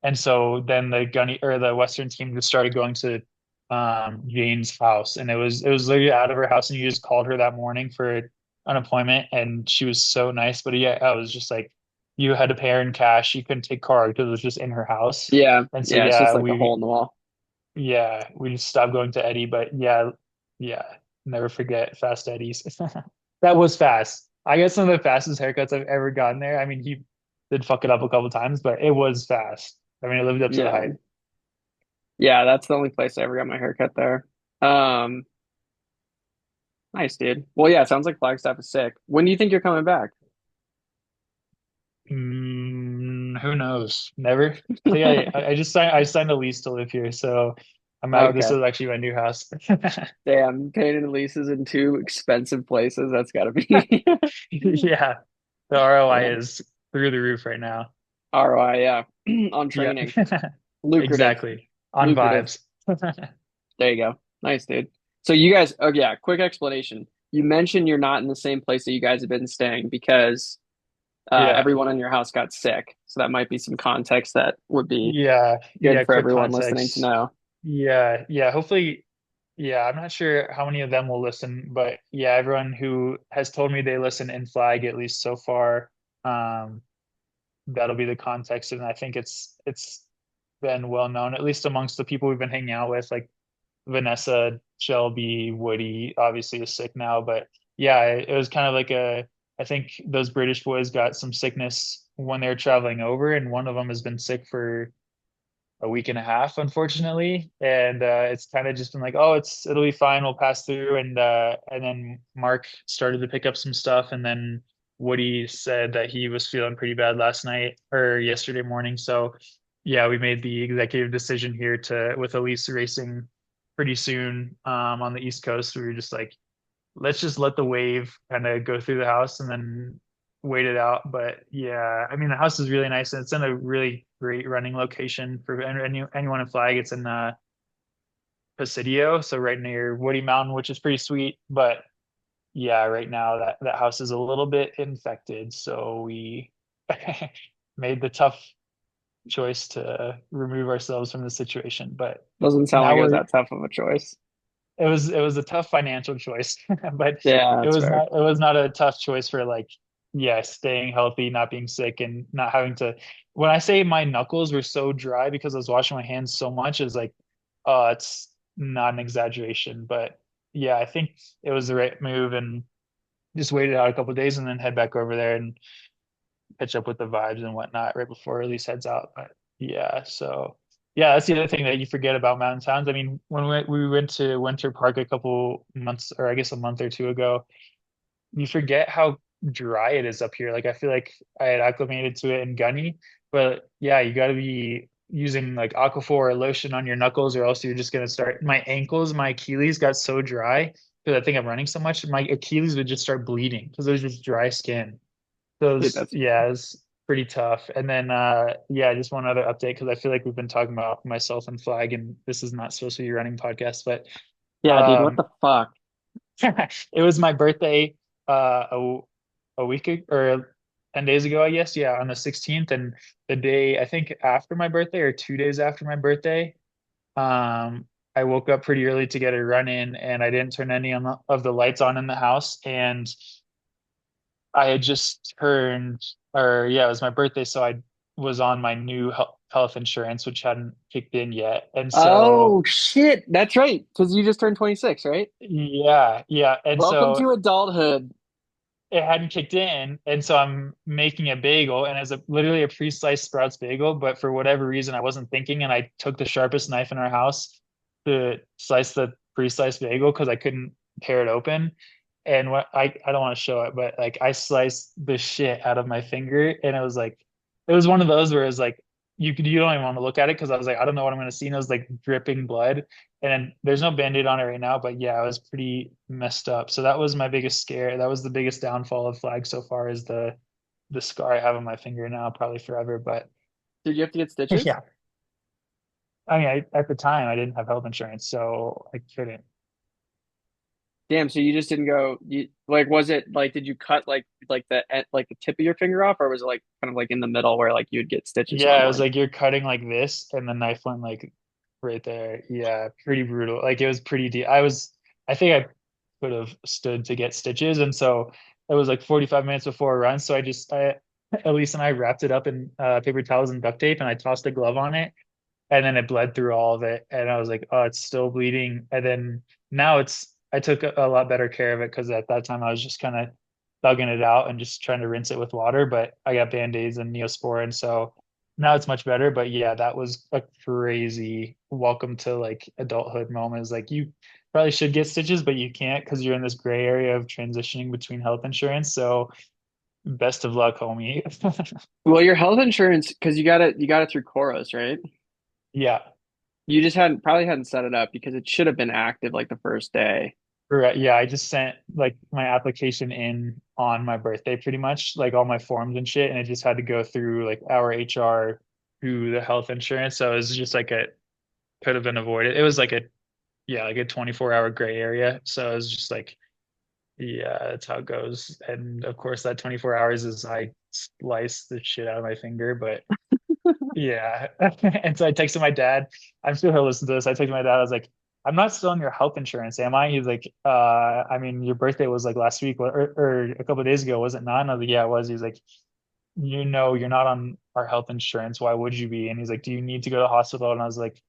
Speaker 1: And so then the gunny or the Western team just started going to Jane's house. And it was literally out of her house. And you just called her that morning for an appointment. And she was so nice. But yeah, I was just like you had to pay her in cash. You couldn't take card because it was just in her house.
Speaker 2: Yeah,
Speaker 1: And so
Speaker 2: yeah. It's just
Speaker 1: yeah,
Speaker 2: like a hole in the wall.
Speaker 1: we just stopped going to Eddie. But yeah, never forget Fast Eddie's. That was fast. I guess some of the fastest haircuts I've ever gotten there. I mean, he did fuck it up a couple times, but it was fast. I mean, it lived up to the
Speaker 2: Yeah,
Speaker 1: hype.
Speaker 2: yeah. That's the only place I ever got my haircut there. Um, nice, dude. Well, yeah. It sounds like Flagstaff is sick. When do you think you're coming back?
Speaker 1: Who knows? Never. I think I signed a lease to live here, so this
Speaker 2: Okay.
Speaker 1: is actually my new house.
Speaker 2: Damn, paying leases in two expensive places. That's gotta be.
Speaker 1: Yeah, the ROI
Speaker 2: Damn.
Speaker 1: is through the roof right now.
Speaker 2: ROI, yeah. On
Speaker 1: Yep,
Speaker 2: training. Lucrative.
Speaker 1: exactly. On
Speaker 2: Lucrative.
Speaker 1: vibes.
Speaker 2: There you go. Nice, dude. So you guys, oh yeah, quick explanation. You mentioned you're not in the same place that you guys have been staying because
Speaker 1: Yeah.
Speaker 2: everyone in your house got sick. So that might be some context that would be good
Speaker 1: Yeah,
Speaker 2: for
Speaker 1: quick
Speaker 2: everyone listening to
Speaker 1: context.
Speaker 2: know.
Speaker 1: Yeah. Hopefully, yeah, I'm not sure how many of them will listen, but yeah, everyone who has told me they listen in Flag, at least so far, um, that'll be the context. And I think it's been well known, at least amongst the people we've been hanging out with, like Vanessa, Shelby, Woody, obviously is sick now, but yeah, it was kind of like I think those British boys got some sickness when they were traveling over, and one of them has been sick for a week and a half, unfortunately. And it's kind of just been like, oh, it'll be fine. We'll pass through. And then Mark started to pick up some stuff, and then Woody said that he was feeling pretty bad last night or yesterday morning. So yeah, we made the executive decision here to with Elise racing pretty soon on the East Coast. We were just like, let's just let the wave kind of go through the house and then wait it out. But yeah, I mean, the house is really nice and it's in a really great running location for anyone in Flag. It's in Presidio, so right near Woody Mountain, which is pretty sweet. But yeah, right now that house is a little bit infected, so we made the tough choice to remove ourselves from the situation. But
Speaker 2: Doesn't sound like
Speaker 1: now
Speaker 2: it was
Speaker 1: we're
Speaker 2: that tough of a choice.
Speaker 1: it was a tough financial choice, but
Speaker 2: Yeah, that's fair.
Speaker 1: it was not a tough choice for like yeah, staying healthy, not being sick, and not having to. When I say my knuckles were so dry because I was washing my hands so much, it's like, it's not an exaggeration, but yeah, I think it was the right move, and just waited out a couple of days and then head back over there and catch up with the vibes and whatnot right before release heads out. But yeah, so yeah, that's the other thing that you forget about mountain towns. I mean, when we went to Winter Park a couple months, or I guess a month or two ago, you forget how dry it is up here. Like I feel like I had acclimated to it in Gunny, but yeah, you got to be using like Aquaphor or lotion on your knuckles, or else you're just gonna start. My ankles, my Achilles got so dry because I think I'm running so much. My Achilles would just start bleeding because it was just dry skin.
Speaker 2: Dude,
Speaker 1: Those,
Speaker 2: that's
Speaker 1: yeah, it's pretty tough. And then, yeah, just one other update because I feel like we've been talking about myself and Flag, and this is not supposed to be a running podcast, but
Speaker 2: Yeah, dude, what
Speaker 1: Um,
Speaker 2: the fuck?
Speaker 1: it was my birthday a week or 10 days ago, I guess. Yeah, on the 16th. And the day, I think after my birthday or 2 days after my birthday, I woke up pretty early to get a run in and I didn't turn any of the lights on in the house. And I had just turned, or yeah, it was my birthday. So I was on my new health insurance, which hadn't kicked in yet. And so,
Speaker 2: Oh shit, that's right, because you just turned 26, right?
Speaker 1: yeah, yeah. And
Speaker 2: Welcome
Speaker 1: so
Speaker 2: to adulthood.
Speaker 1: it hadn't kicked in, and so I'm making a bagel, and it's literally a pre-sliced Sprouts bagel, but for whatever reason I wasn't thinking, and I took the sharpest knife in our house to slice the pre-sliced bagel because I couldn't tear it open. And what I don't want to show it, but like I sliced the shit out of my finger, and it was one of those where it's like you don't even want to look at it because I was like I don't know what I'm gonna see, and it was like dripping blood. And then there's no band-aid on it right now, but yeah, I was pretty messed up. So that was my biggest scare. That was the biggest downfall of Flag so far is the scar I have on my finger now, probably forever. But
Speaker 2: Did you have to get stitches?
Speaker 1: yeah, I mean, at the time I didn't have health insurance, so I couldn't.
Speaker 2: Damn, so you just didn't go, you like was it like did you cut like the tip of your finger off, or was it like kind of like in the middle where like you'd get stitches
Speaker 1: Yeah, it was
Speaker 2: normally?
Speaker 1: like you're cutting like this, and the knife went like right there. Yeah, pretty brutal. Like it was pretty deep. I think I could have stood to get stitches, and so it was like 45 minutes before a run. So Elise and I wrapped it up in paper towels and duct tape, and I tossed a glove on it, and then it bled through all of it, and I was like, oh, it's still bleeding. And then now I took a lot better care of it because at that time I was just kind of thugging it out and just trying to rinse it with water, but I got band-aids and Neosporin, so now it's much better. But yeah, that was a crazy welcome to like adulthood moment. Is like you probably should get stitches, but you can't because you're in this gray area of transitioning between health insurance. So best of luck, homie.
Speaker 2: Well, your health insurance, because you got it through Coros, right?
Speaker 1: Yeah.
Speaker 2: You just hadn't set it up because it should have been active like the first day.
Speaker 1: Correct. Yeah, I just sent like my application in on my birthday pretty much, like all my forms and shit, and it just had to go through like our HR through the health insurance. So it was just like a could have been avoided. It was like a yeah, like a 24-hour gray area. So it was just like, yeah, that's how it goes. And of course that 24 hours is I slice the shit out of my finger, but yeah. And so I texted my dad. I'm sure he'll listen to this. I texted my dad. I was like, I'm not still on your health insurance, am I? He's like, I mean, your birthday was like last week or a couple of days ago, was it not? And I was like, yeah, it was. He's like, you know, you're not on our health insurance. Why would you be? And he's like, do you need to go to the hospital? And I was like,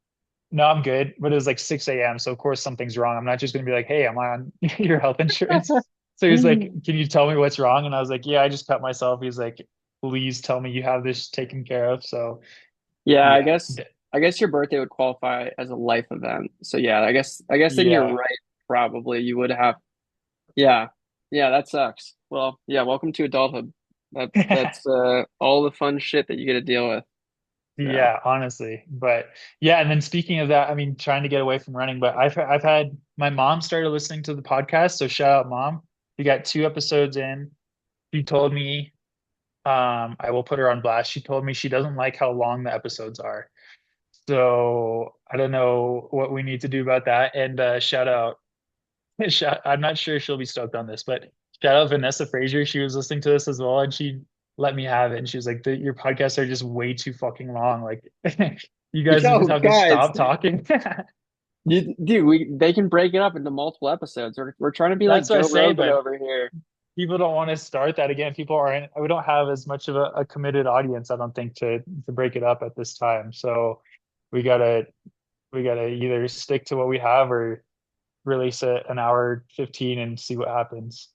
Speaker 1: no, I'm good. But it was like 6 a.m. So of course something's wrong. I'm not just gonna be like, hey, am I on your health insurance? So he's like, can you tell me what's wrong? And I was like, yeah, I just cut myself. He's like, please tell me you have this taken care of. So
Speaker 2: Yeah, I
Speaker 1: yeah.
Speaker 2: guess I guess your birthday would qualify as a life event. So yeah, I guess then you're
Speaker 1: Yeah.
Speaker 2: right. Probably you would have. Yeah, yeah, that sucks. Well, yeah, welcome to adulthood. That's all the fun shit that you get to deal with. So
Speaker 1: Yeah, honestly. But yeah, and then speaking of that, I mean, trying to get away from running, but I've had my mom started listening to the podcast, so shout out mom. We got 2 episodes in. She told me, I will put her on blast. She told me she doesn't like how long the episodes are. So I don't know what we need to do about that. And shout out I'm not sure she'll be stoked on this, but shout out Vanessa Frazier. She was listening to this as well, and she let me have it. And she was like, "Your podcasts are just way too fucking long. Like, you guys just
Speaker 2: yo,
Speaker 1: have to
Speaker 2: guys,
Speaker 1: stop talking."
Speaker 2: dude, they can break it up into multiple episodes. We're trying to be like
Speaker 1: That's what I
Speaker 2: Joe
Speaker 1: say,
Speaker 2: Rogan
Speaker 1: but
Speaker 2: over here.
Speaker 1: people don't want to start that again. People aren't. We don't have as much of a committed audience, I don't think, to break it up at this time. So we gotta we gotta either stick to what we have or release it an hour 15 and see what happens.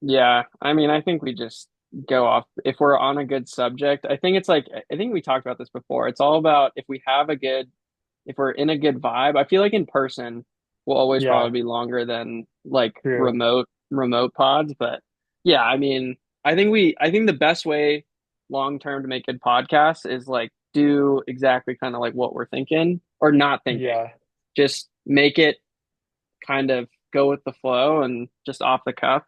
Speaker 2: Yeah, I mean, I think we just go off if we're on a good subject. I think it's like I think we talked about this before. It's all about if we're in a good vibe. I feel like in person will always
Speaker 1: Yeah,
Speaker 2: probably be longer than like
Speaker 1: true.
Speaker 2: remote pods, but yeah, I mean, I think the best way long term to make good podcasts is like do exactly kind of like what we're thinking or not thinking.
Speaker 1: Yeah.
Speaker 2: Just make it kind of go with the flow and just off the cuff.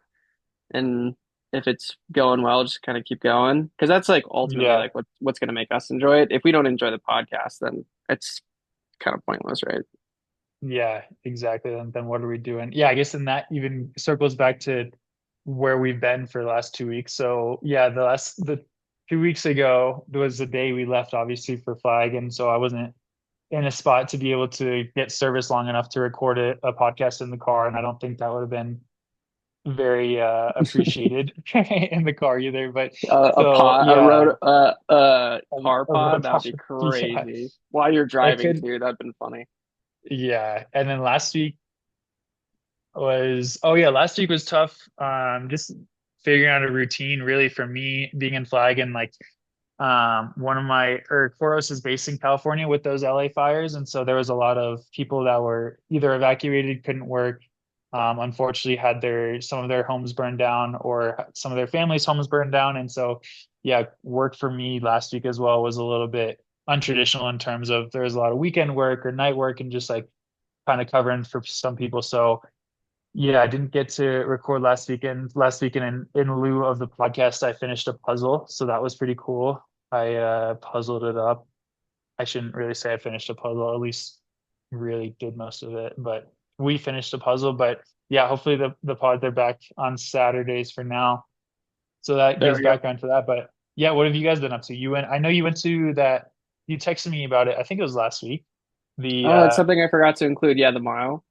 Speaker 2: And if it's going well, just kind of keep going because that's like ultimately
Speaker 1: Yeah.
Speaker 2: like what's going to make us enjoy it. If we don't enjoy the podcast, then it's kind of pointless, right?
Speaker 1: Yeah, exactly. And then what are we doing? Yeah, I guess then that even circles back to where we've been for the last 2 weeks. So yeah, the 2 weeks ago there was the day we left obviously for flag, and so I wasn't in a spot to be able to get service long enough to record a podcast in the car, and I don't think that would have been very appreciated in the car either. But
Speaker 2: A
Speaker 1: so
Speaker 2: pod, a
Speaker 1: yeah,
Speaker 2: road, car
Speaker 1: a
Speaker 2: pod,
Speaker 1: road
Speaker 2: that would be
Speaker 1: pod. Yeah,
Speaker 2: crazy. While you're
Speaker 1: I
Speaker 2: driving
Speaker 1: could.
Speaker 2: too, that'd been funny.
Speaker 1: Yeah, and then last week was tough. Just figuring out a routine really for me being in flag, and like one of my or Koros is based in California with those LA fires, and so there was a lot of people that were either evacuated, couldn't work, unfortunately had their some of their homes burned down or some of their families' homes burned down, and so yeah, work for me last week as well was a little bit untraditional in terms of there was a lot of weekend work or night work and just like kind of covering for some people. So yeah, I didn't get to record last weekend. Last weekend, in lieu of the podcast, I finished a puzzle, so that was pretty cool. I puzzled it up. I shouldn't really say I finished a puzzle, at least really did most of it, but we finished a puzzle. But yeah, hopefully the pod they're back on Saturdays for now. So that
Speaker 2: There
Speaker 1: gives
Speaker 2: we go.
Speaker 1: background to that. But yeah, what have you guys been up to? I know you went to that, you texted me about it. I think it was last week. The
Speaker 2: Oh, that's something I forgot to include. Yeah, the mile.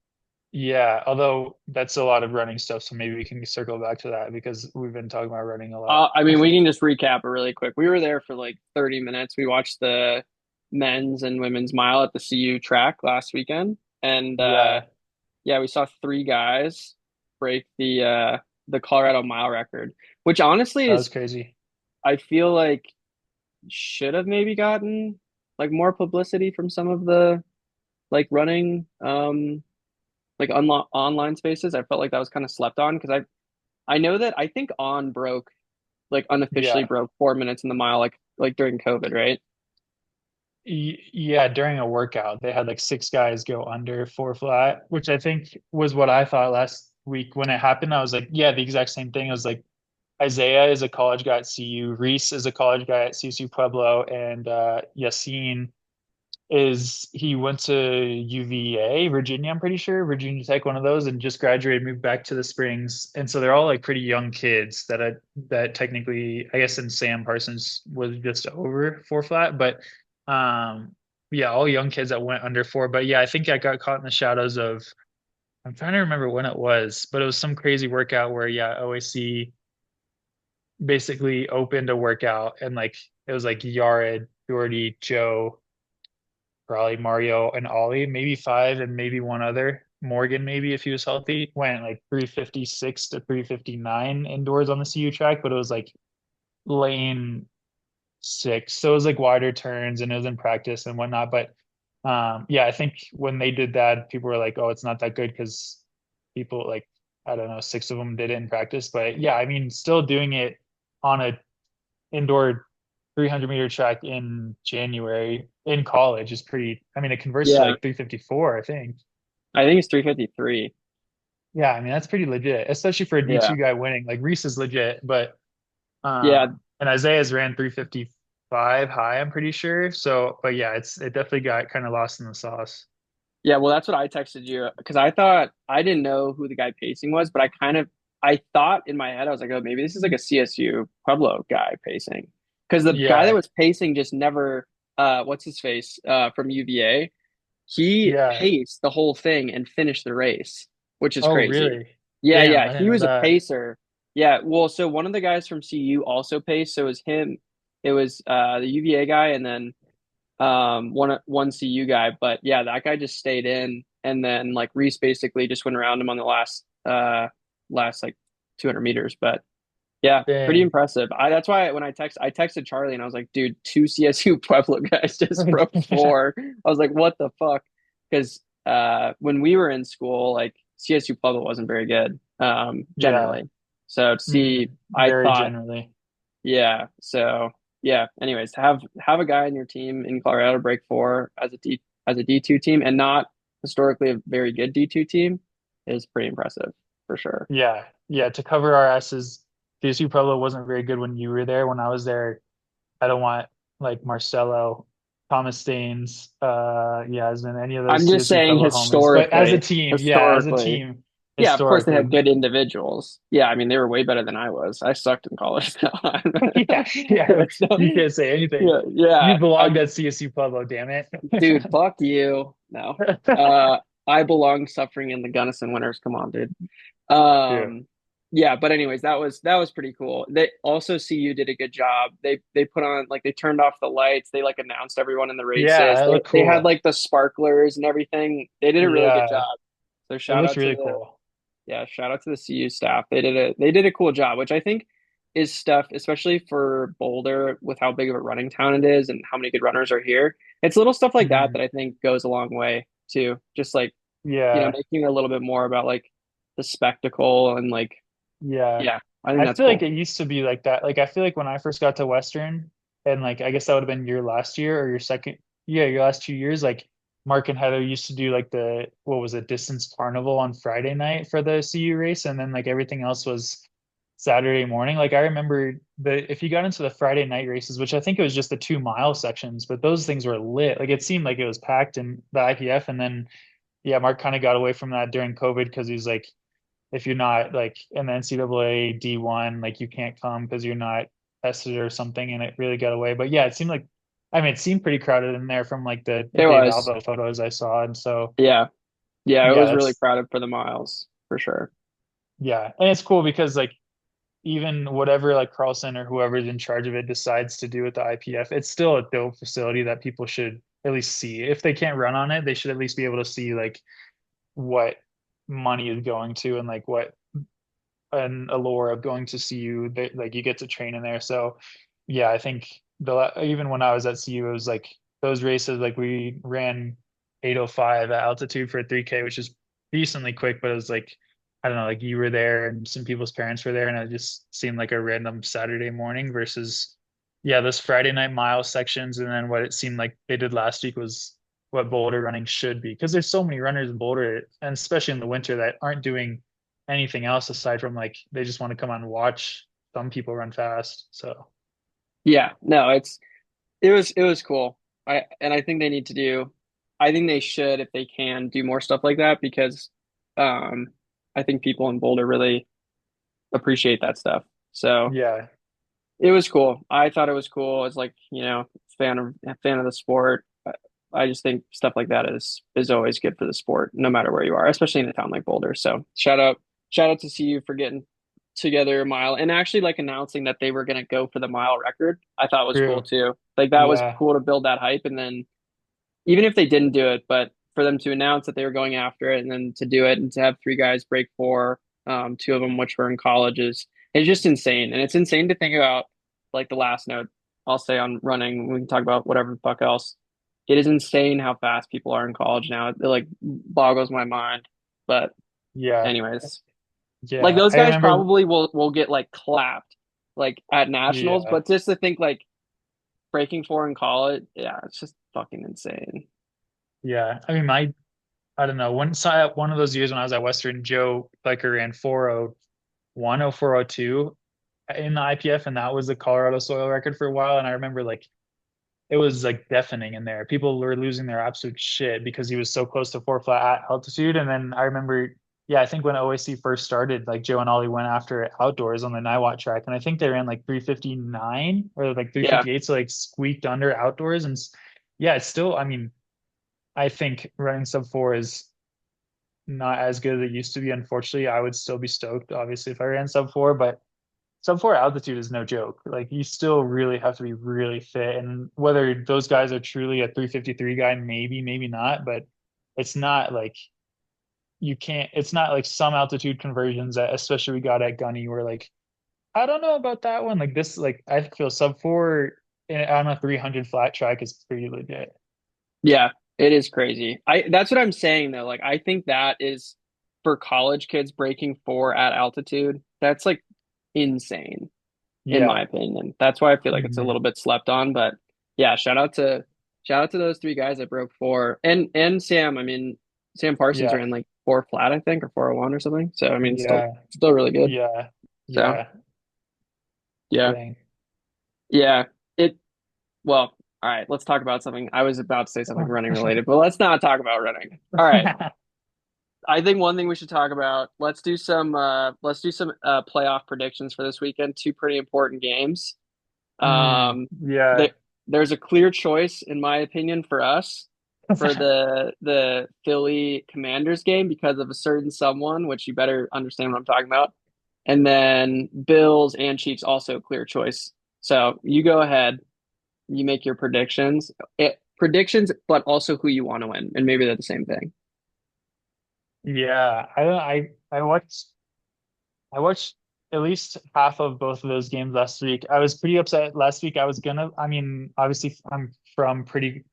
Speaker 1: Yeah, although that's a lot of running stuff, so maybe we can circle back to that because we've been talking about running a lot.
Speaker 2: I mean, we can just recap it really quick. We were there for like 30 minutes. We watched the men's and women's mile at the CU track last weekend, and
Speaker 1: Yeah,
Speaker 2: yeah, we saw three guys break the Colorado mile record, which honestly
Speaker 1: that was
Speaker 2: is,
Speaker 1: crazy.
Speaker 2: I feel like should have maybe gotten like more publicity from some of the like running like unlo online spaces. I felt like that was kind of slept on because I know that I think On broke like unofficially
Speaker 1: Yeah.
Speaker 2: broke 4 minutes in the mile like during COVID, right?
Speaker 1: Yeah, during a workout, they had like six guys go under four flat, which I think was what I thought last week when it happened. I was like, yeah, the exact same thing. I was like, Isaiah is a college guy at CU, Reese is a college guy at CSU Pueblo, and Yassine is he went to UVA, Virginia, I'm pretty sure, Virginia Tech, one of those, and just graduated, moved back to the Springs. And so they're all like pretty young kids that technically, I guess in Sam Parsons was just over four flat, but yeah, all young kids that went under four. But yeah, I think I got caught in the shadows of I'm trying to remember when it was, but it was some crazy workout where yeah, OAC basically opened a workout and like it was like Yared, Jordy, Joe, probably Mario and Ollie, maybe five and maybe one other. Morgan, maybe if he was healthy, went like 356 to 359 indoors on the CU track, but it was like lane six. So it was like wider turns and it was in practice and whatnot. But yeah, I think when they did that, people were like, oh, it's not that good because people like, I don't know, six of them did it in practice. But yeah, I mean, still doing it on a indoor 300-meter track in January in college is pretty, I mean, it converts to
Speaker 2: Yeah,
Speaker 1: like 354, I think.
Speaker 2: I think it's 353.
Speaker 1: Yeah, I mean, that's pretty legit, especially for a
Speaker 2: Yeah.
Speaker 1: D2 guy winning. Like Reese is legit, but
Speaker 2: Yeah,
Speaker 1: and Isaiah's ran 355 high, I'm pretty sure. So, but yeah, it definitely got kind of lost in the sauce.
Speaker 2: yeah, well, that's what I texted you because I thought I didn't know who the guy pacing was, but I thought in my head I was like, oh, maybe this is like a CSU Pueblo guy pacing because the guy that
Speaker 1: Yeah,
Speaker 2: was pacing just never what's his face from UVA, he
Speaker 1: yeah.
Speaker 2: paced the whole thing and finished the race, which is
Speaker 1: Oh,
Speaker 2: crazy.
Speaker 1: really?
Speaker 2: Yeah,
Speaker 1: Damn,
Speaker 2: yeah,
Speaker 1: I didn't
Speaker 2: he
Speaker 1: know
Speaker 2: was a
Speaker 1: that.
Speaker 2: pacer. Yeah, well, so one of the guys from CU also paced, so it was him. It was the UVA guy and then one CU guy, but yeah, that guy just stayed in, and then like Reese basically just went around him on the last like 200 meters. But yeah, pretty
Speaker 1: Dang.
Speaker 2: impressive. I That's why when I texted Charlie and I was like, dude, two CSU Pueblo guys just broke four. I was like, what the fuck? Because when we were in school, like CSU Pueblo wasn't very good
Speaker 1: Yeah.
Speaker 2: generally. So to see, I
Speaker 1: Very
Speaker 2: thought
Speaker 1: generally.
Speaker 2: yeah. So yeah. Anyways, to have a guy in your team in Colorado break four as a D2 team and not historically a very good D2 team is pretty impressive for sure.
Speaker 1: Yeah. Yeah. To cover our asses, DSU Pueblo wasn't very good when you were there. When I was there, I don't want like Marcelo. Thomas Staines, yeah, as in any of those
Speaker 2: I'm just
Speaker 1: CSU
Speaker 2: saying
Speaker 1: fellow homies. But
Speaker 2: historically,
Speaker 1: as a
Speaker 2: historically.
Speaker 1: team,
Speaker 2: Yeah, of course they
Speaker 1: historically,
Speaker 2: have good individuals. Yeah, I mean they were way better than I was. I sucked in college.
Speaker 1: yeah, yeah,
Speaker 2: So,
Speaker 1: you can't say anything.
Speaker 2: yeah,
Speaker 1: You
Speaker 2: yeah.
Speaker 1: belonged at CSU Pueblo, damn it.
Speaker 2: Dude, fuck you. No. Uh, I belong suffering in the Gunnison winners. Come on, dude.
Speaker 1: True.
Speaker 2: Um, yeah, but anyways, that was pretty cool. They also CU did a good job. They put on like they turned off the lights. They like announced everyone in the
Speaker 1: Yeah,
Speaker 2: races.
Speaker 1: that looked
Speaker 2: They had
Speaker 1: cool.
Speaker 2: like the sparklers and everything. They did a really good
Speaker 1: Yeah,
Speaker 2: job. So
Speaker 1: it looks really cool.
Speaker 2: shout out to the CU staff. They did a cool job, which I think is stuff, especially for Boulder with how big of a running town it is and how many good runners are here. It's little stuff like that
Speaker 1: Mhm.
Speaker 2: that I think goes a long way too. Just like,
Speaker 1: Yeah,
Speaker 2: making it a little bit more about like the spectacle and like,
Speaker 1: yeah.
Speaker 2: yeah, I think
Speaker 1: I
Speaker 2: that's
Speaker 1: feel like
Speaker 2: cool.
Speaker 1: it used to be like that. Like I feel like when I first got to Western, and like I guess that would have been your last year or your second, yeah, your last 2 years. Like Mark and Heather used to do like the what was it, distance carnival on Friday night for the CU race, and then like everything else was Saturday morning. Like I remember the if you got into the Friday night races, which I think it was just the 2 mile sections, but those things were lit. Like it seemed like it was packed in the IPF, and then yeah, Mark kind of got away from that during COVID because he's like if you're not like in the NCAA D1, like you can't come because you're not tested or something, and it really got away. But yeah, it seemed like, I mean, it seemed pretty crowded in there from like the
Speaker 2: It
Speaker 1: Dave
Speaker 2: was,
Speaker 1: Albo photos I saw, and so
Speaker 2: yeah, yeah, I
Speaker 1: yeah,
Speaker 2: was really
Speaker 1: that's
Speaker 2: proud of for the miles for sure.
Speaker 1: yeah, and it's cool because like even whatever like Carlson or whoever's in charge of it decides to do with the IPF, it's still a dope facility that people should at least see. If they can't run on it, they should at least be able to see like what money is going to and like what an allure of going to CU that like you get to train in there. So yeah, I think even when I was at CU, it was like those races like we ran 8:05 at altitude for a 3K, which is decently quick, but it was like I don't know, like you were there and some people's parents were there, and it just seemed like a random Saturday morning versus yeah, those Friday night mile sections, and then what it seemed like they did last week was what Boulder running should be because there's so many runners in Boulder, and especially in the winter that aren't doing anything else aside from like they just want to come out and watch some people run fast. So
Speaker 2: Yeah, no, it was cool. I think they need to do, I think they should, if they can, do more stuff like that because um I think people in Boulder really appreciate that stuff. So
Speaker 1: yeah,
Speaker 2: it was cool. I thought it was cool as like, fan of the sport. I just think stuff like that is always good for the sport, no matter where you are, especially in a town like Boulder. So shout out to CU for getting together a mile and actually like announcing that they were gonna go for the mile record. I thought was cool
Speaker 1: true.
Speaker 2: too. Like that was
Speaker 1: Yeah,
Speaker 2: cool to build that hype, and then even if they didn't do it, but for them to announce that they were going after it and then to do it and to have three guys break four, two of them which were in colleges, it's just insane. And it's insane to think about like the last note I'll say on running. We can talk about whatever the fuck else. It is insane how fast people are in college now. It like boggles my mind. But
Speaker 1: yeah,
Speaker 2: anyways, like
Speaker 1: yeah.
Speaker 2: those
Speaker 1: I
Speaker 2: guys
Speaker 1: remember.
Speaker 2: probably will get like clapped like at nationals,
Speaker 1: Yeah,
Speaker 2: but just to think like breaking four in college, yeah, it's just fucking insane.
Speaker 1: yeah. I mean, my I don't know. One of those years when I was at Western, Joe Becker ran 4:01 or 4:02 in the IPF, and that was the Colorado soil record for a while. And I remember like it was like deafening in there. People were losing their absolute shit because he was so close to four flat at altitude. And then I remember, yeah, I think when OAC first started, like Joe and Ollie went after it outdoors on the Niwot track, and I think they ran like 3:59 or like
Speaker 2: Yeah.
Speaker 1: 3:58, so like squeaked under outdoors. And yeah, it's still, I mean, I think running sub four is not as good as it used to be. Unfortunately, I would still be stoked, obviously, if I ran sub four, but sub four altitude is no joke. Like you still really have to be really fit. And whether those guys are truly a 353 guy, maybe, maybe not, but it's not like you can't, it's not like some altitude conversions that especially we got at Gunny where like, I don't know about that one. Like this, like I feel sub four on a 300 flat track is pretty legit.
Speaker 2: Yeah, it is crazy. That's what I'm saying though. Like I think that is for college kids breaking four at altitude. That's like insane in
Speaker 1: Yeah.
Speaker 2: my opinion. That's why I feel like it's a
Speaker 1: Mhm.
Speaker 2: little bit slept on. But yeah, shout out to those three guys that broke four. And Sam, I mean Sam Parsons
Speaker 1: Yeah.
Speaker 2: ran like four flat, I think, or 401 or something. So I mean still
Speaker 1: Yeah.
Speaker 2: still really good.
Speaker 1: Yeah.
Speaker 2: So
Speaker 1: Yeah.
Speaker 2: yeah.
Speaker 1: Dang.
Speaker 2: Yeah. It well, All right, let's talk about something. I was about to say something running related, but let's not talk about running. All right. I think one thing we should talk about, let's do some playoff predictions for this weekend. Two pretty important games. Um
Speaker 1: Yeah.
Speaker 2: there, there's a clear choice in my opinion for us for the Philly Commanders game because of a certain someone, which you better understand what I'm talking about. And then Bills and Chiefs also clear choice. So you go ahead, you make your predictions, but also who you want to win, and maybe they're the same thing.
Speaker 1: Yeah. I watched at least half of both of those games last week. I was pretty upset last week. I mean, obviously I'm from pretty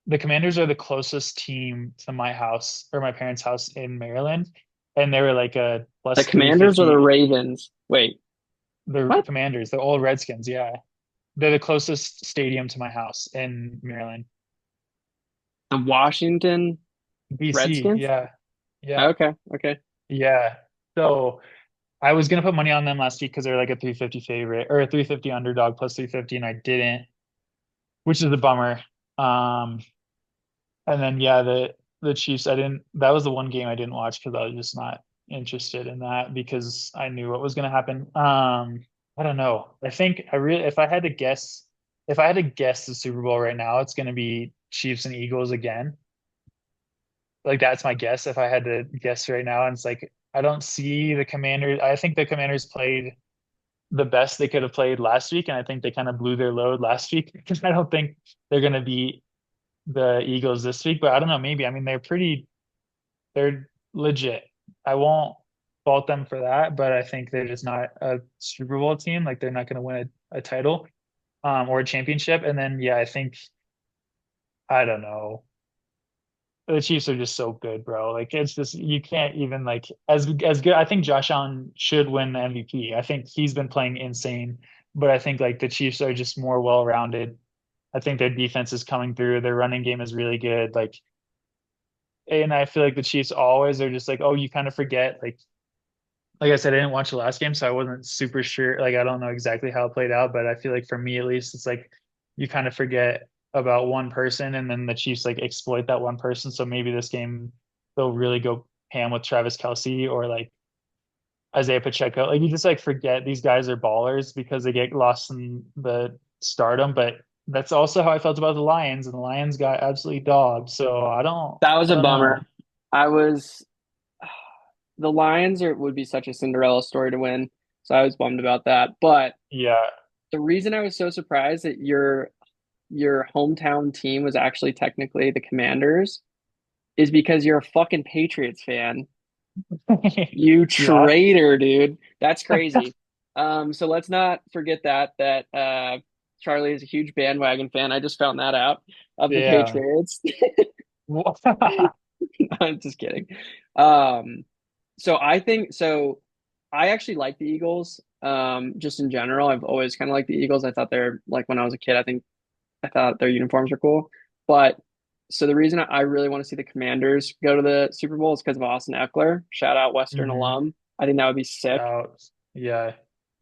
Speaker 1: the Commanders are the closest team to my house or my parents' house in Maryland. And they were like a
Speaker 2: The
Speaker 1: plus
Speaker 2: Commanders or the
Speaker 1: 350.
Speaker 2: Ravens? Wait,
Speaker 1: The
Speaker 2: what?
Speaker 1: Commanders, the old Redskins, yeah. They're the closest stadium to my house in Maryland.
Speaker 2: The Washington
Speaker 1: BC,
Speaker 2: Redskins?
Speaker 1: yeah. Yeah.
Speaker 2: Okay, okay.
Speaker 1: Yeah. So I was gonna put money on them last week because they're like a 350 favorite or a 350 underdog plus 350, and I didn't, which is a bummer. Um, and then yeah, the Chiefs, I didn't that was the one game I didn't watch because I was just not interested in that because I knew what was gonna happen. I don't know. I think I really if I had to guess the Super Bowl right now, it's gonna be Chiefs and Eagles again. Like that's my guess if I had to guess right now. And it's like I don't see the Commanders. I think the Commanders played the best they could have played last week, and I think they kind of blew their load last week because I don't think they're going to beat the Eagles this week. But I don't know, maybe. I mean, they're legit. I won't fault them for that, but I think they're just not a Super Bowl team. Like they're not going to win a title or a championship. And then yeah, I think I don't know. The Chiefs are just so good, bro. Like it's just you can't even like as good. I think Josh Allen should win the MVP. I think he's been playing insane, but I think like the Chiefs are just more well-rounded. I think their defense is coming through. Their running game is really good. And I feel like the Chiefs always are just like, oh, you kind of forget. Like I said, I didn't watch the last game, so I wasn't super sure. Like I don't know exactly how it played out, but I feel like for me at least, it's like you kind of forget about one person, and then the Chiefs like exploit that one person. So maybe this game they'll really go ham with Travis Kelce or like Isaiah Pacheco. Like you just like forget these guys are ballers because they get lost in the stardom. But that's also how I felt about the Lions, and the Lions got absolutely dogged. So
Speaker 2: That was
Speaker 1: I
Speaker 2: a
Speaker 1: don't
Speaker 2: bummer.
Speaker 1: know.
Speaker 2: I was the Lions are would be such a Cinderella story to win, so I was bummed about that. But
Speaker 1: Yeah.
Speaker 2: the reason I was so surprised that your hometown team was actually technically the Commanders is because you're a fucking Patriots fan. You
Speaker 1: Yeah.
Speaker 2: traitor, dude. That's crazy. So let's not forget that Charlie is a huge bandwagon fan. I just found that out of the
Speaker 1: Yeah.
Speaker 2: Patriots. I'm just kidding. Um, so I think so. I actually like the Eagles. Just in general, I've always kind of liked the Eagles. I thought they're like when I was a kid. I thought their uniforms were cool. But so the reason I really want to see the Commanders go to the Super Bowl is because of Austin Eckler. Shout out Western
Speaker 1: hmm
Speaker 2: alum. I think that would be sick.
Speaker 1: Yeah,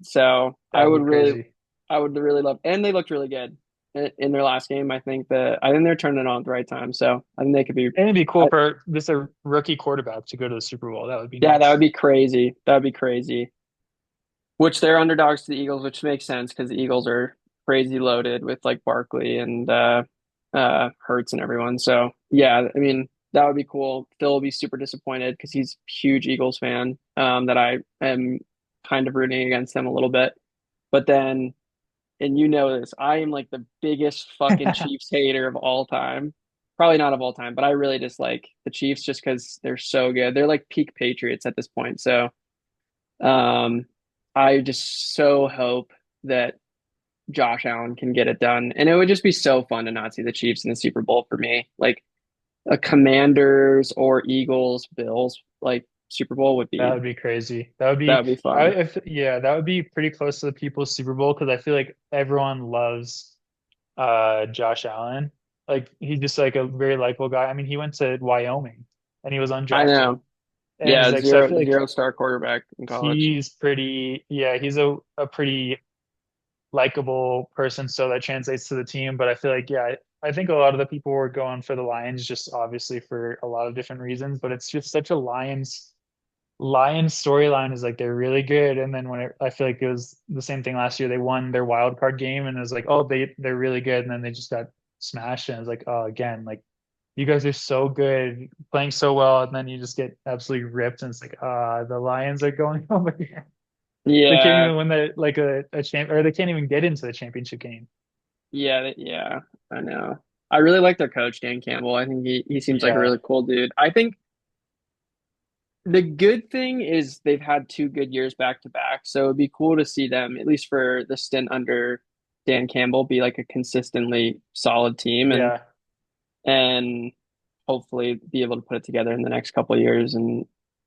Speaker 2: So
Speaker 1: that would be crazy.
Speaker 2: I would really love, and they looked really good in their last game. I think they're turning it on at the right time. So I think they could be.
Speaker 1: And it'd be cool
Speaker 2: I,
Speaker 1: for just a rookie quarterback to go to the Super Bowl. That would be
Speaker 2: yeah, that would
Speaker 1: nuts.
Speaker 2: be crazy. That would be crazy. Which they're underdogs to the Eagles, which makes sense because the Eagles are crazy loaded with like Barkley and Hurts and everyone. So yeah, I mean that would be cool. Phil will be super disappointed because he's a huge Eagles fan. That I am kind of rooting against them a little bit. But then, and you know this, I am like the biggest fucking Chiefs hater of all time. Probably not of all time, but I really dislike the Chiefs just because they're so good. They're like peak Patriots at this point. So um, I just so hope that Josh Allen can get it done. And it would just be so fun to not see the Chiefs in the Super Bowl for me. Like a Commanders or Eagles, Bills, like Super Bowl
Speaker 1: That would be crazy. That would
Speaker 2: that
Speaker 1: be,
Speaker 2: would be fun.
Speaker 1: yeah, that would be pretty close to the people's Super Bowl because I feel like everyone loves Josh Allen. Like he's just like a very likable guy. I mean, he went to Wyoming and he was
Speaker 2: I
Speaker 1: undrafted.
Speaker 2: know.
Speaker 1: And it's
Speaker 2: Yeah,
Speaker 1: like so I feel like
Speaker 2: zero star quarterback in college.
Speaker 1: he's pretty, yeah, he's a pretty likable person, so that translates to the team. But I feel like, yeah, I think a lot of the people were going for the Lions just obviously for a lot of different reasons, but it's just such a Lions storyline is like they're really good. And then I feel like it was the same thing last year. They won their wild card game and it was like, oh, they're really good. And then they just got smashed. And it's like, oh, again, like you guys are so good, playing so well, and then you just get absolutely ripped. And it's like, the Lions are going over here. They can't
Speaker 2: Yeah,
Speaker 1: even win a champ, or they can't even get into the championship game.
Speaker 2: yeah, I know. I really like their coach, Dan Campbell. I think he seems like a
Speaker 1: Yeah,
Speaker 2: really cool dude. I think the good thing is they've had 2 good years back to back, so it'd be cool to see them, at least for the stint under Dan Campbell, be like a consistently solid team
Speaker 1: yeah,
Speaker 2: and hopefully be able to put it together in the next couple of years and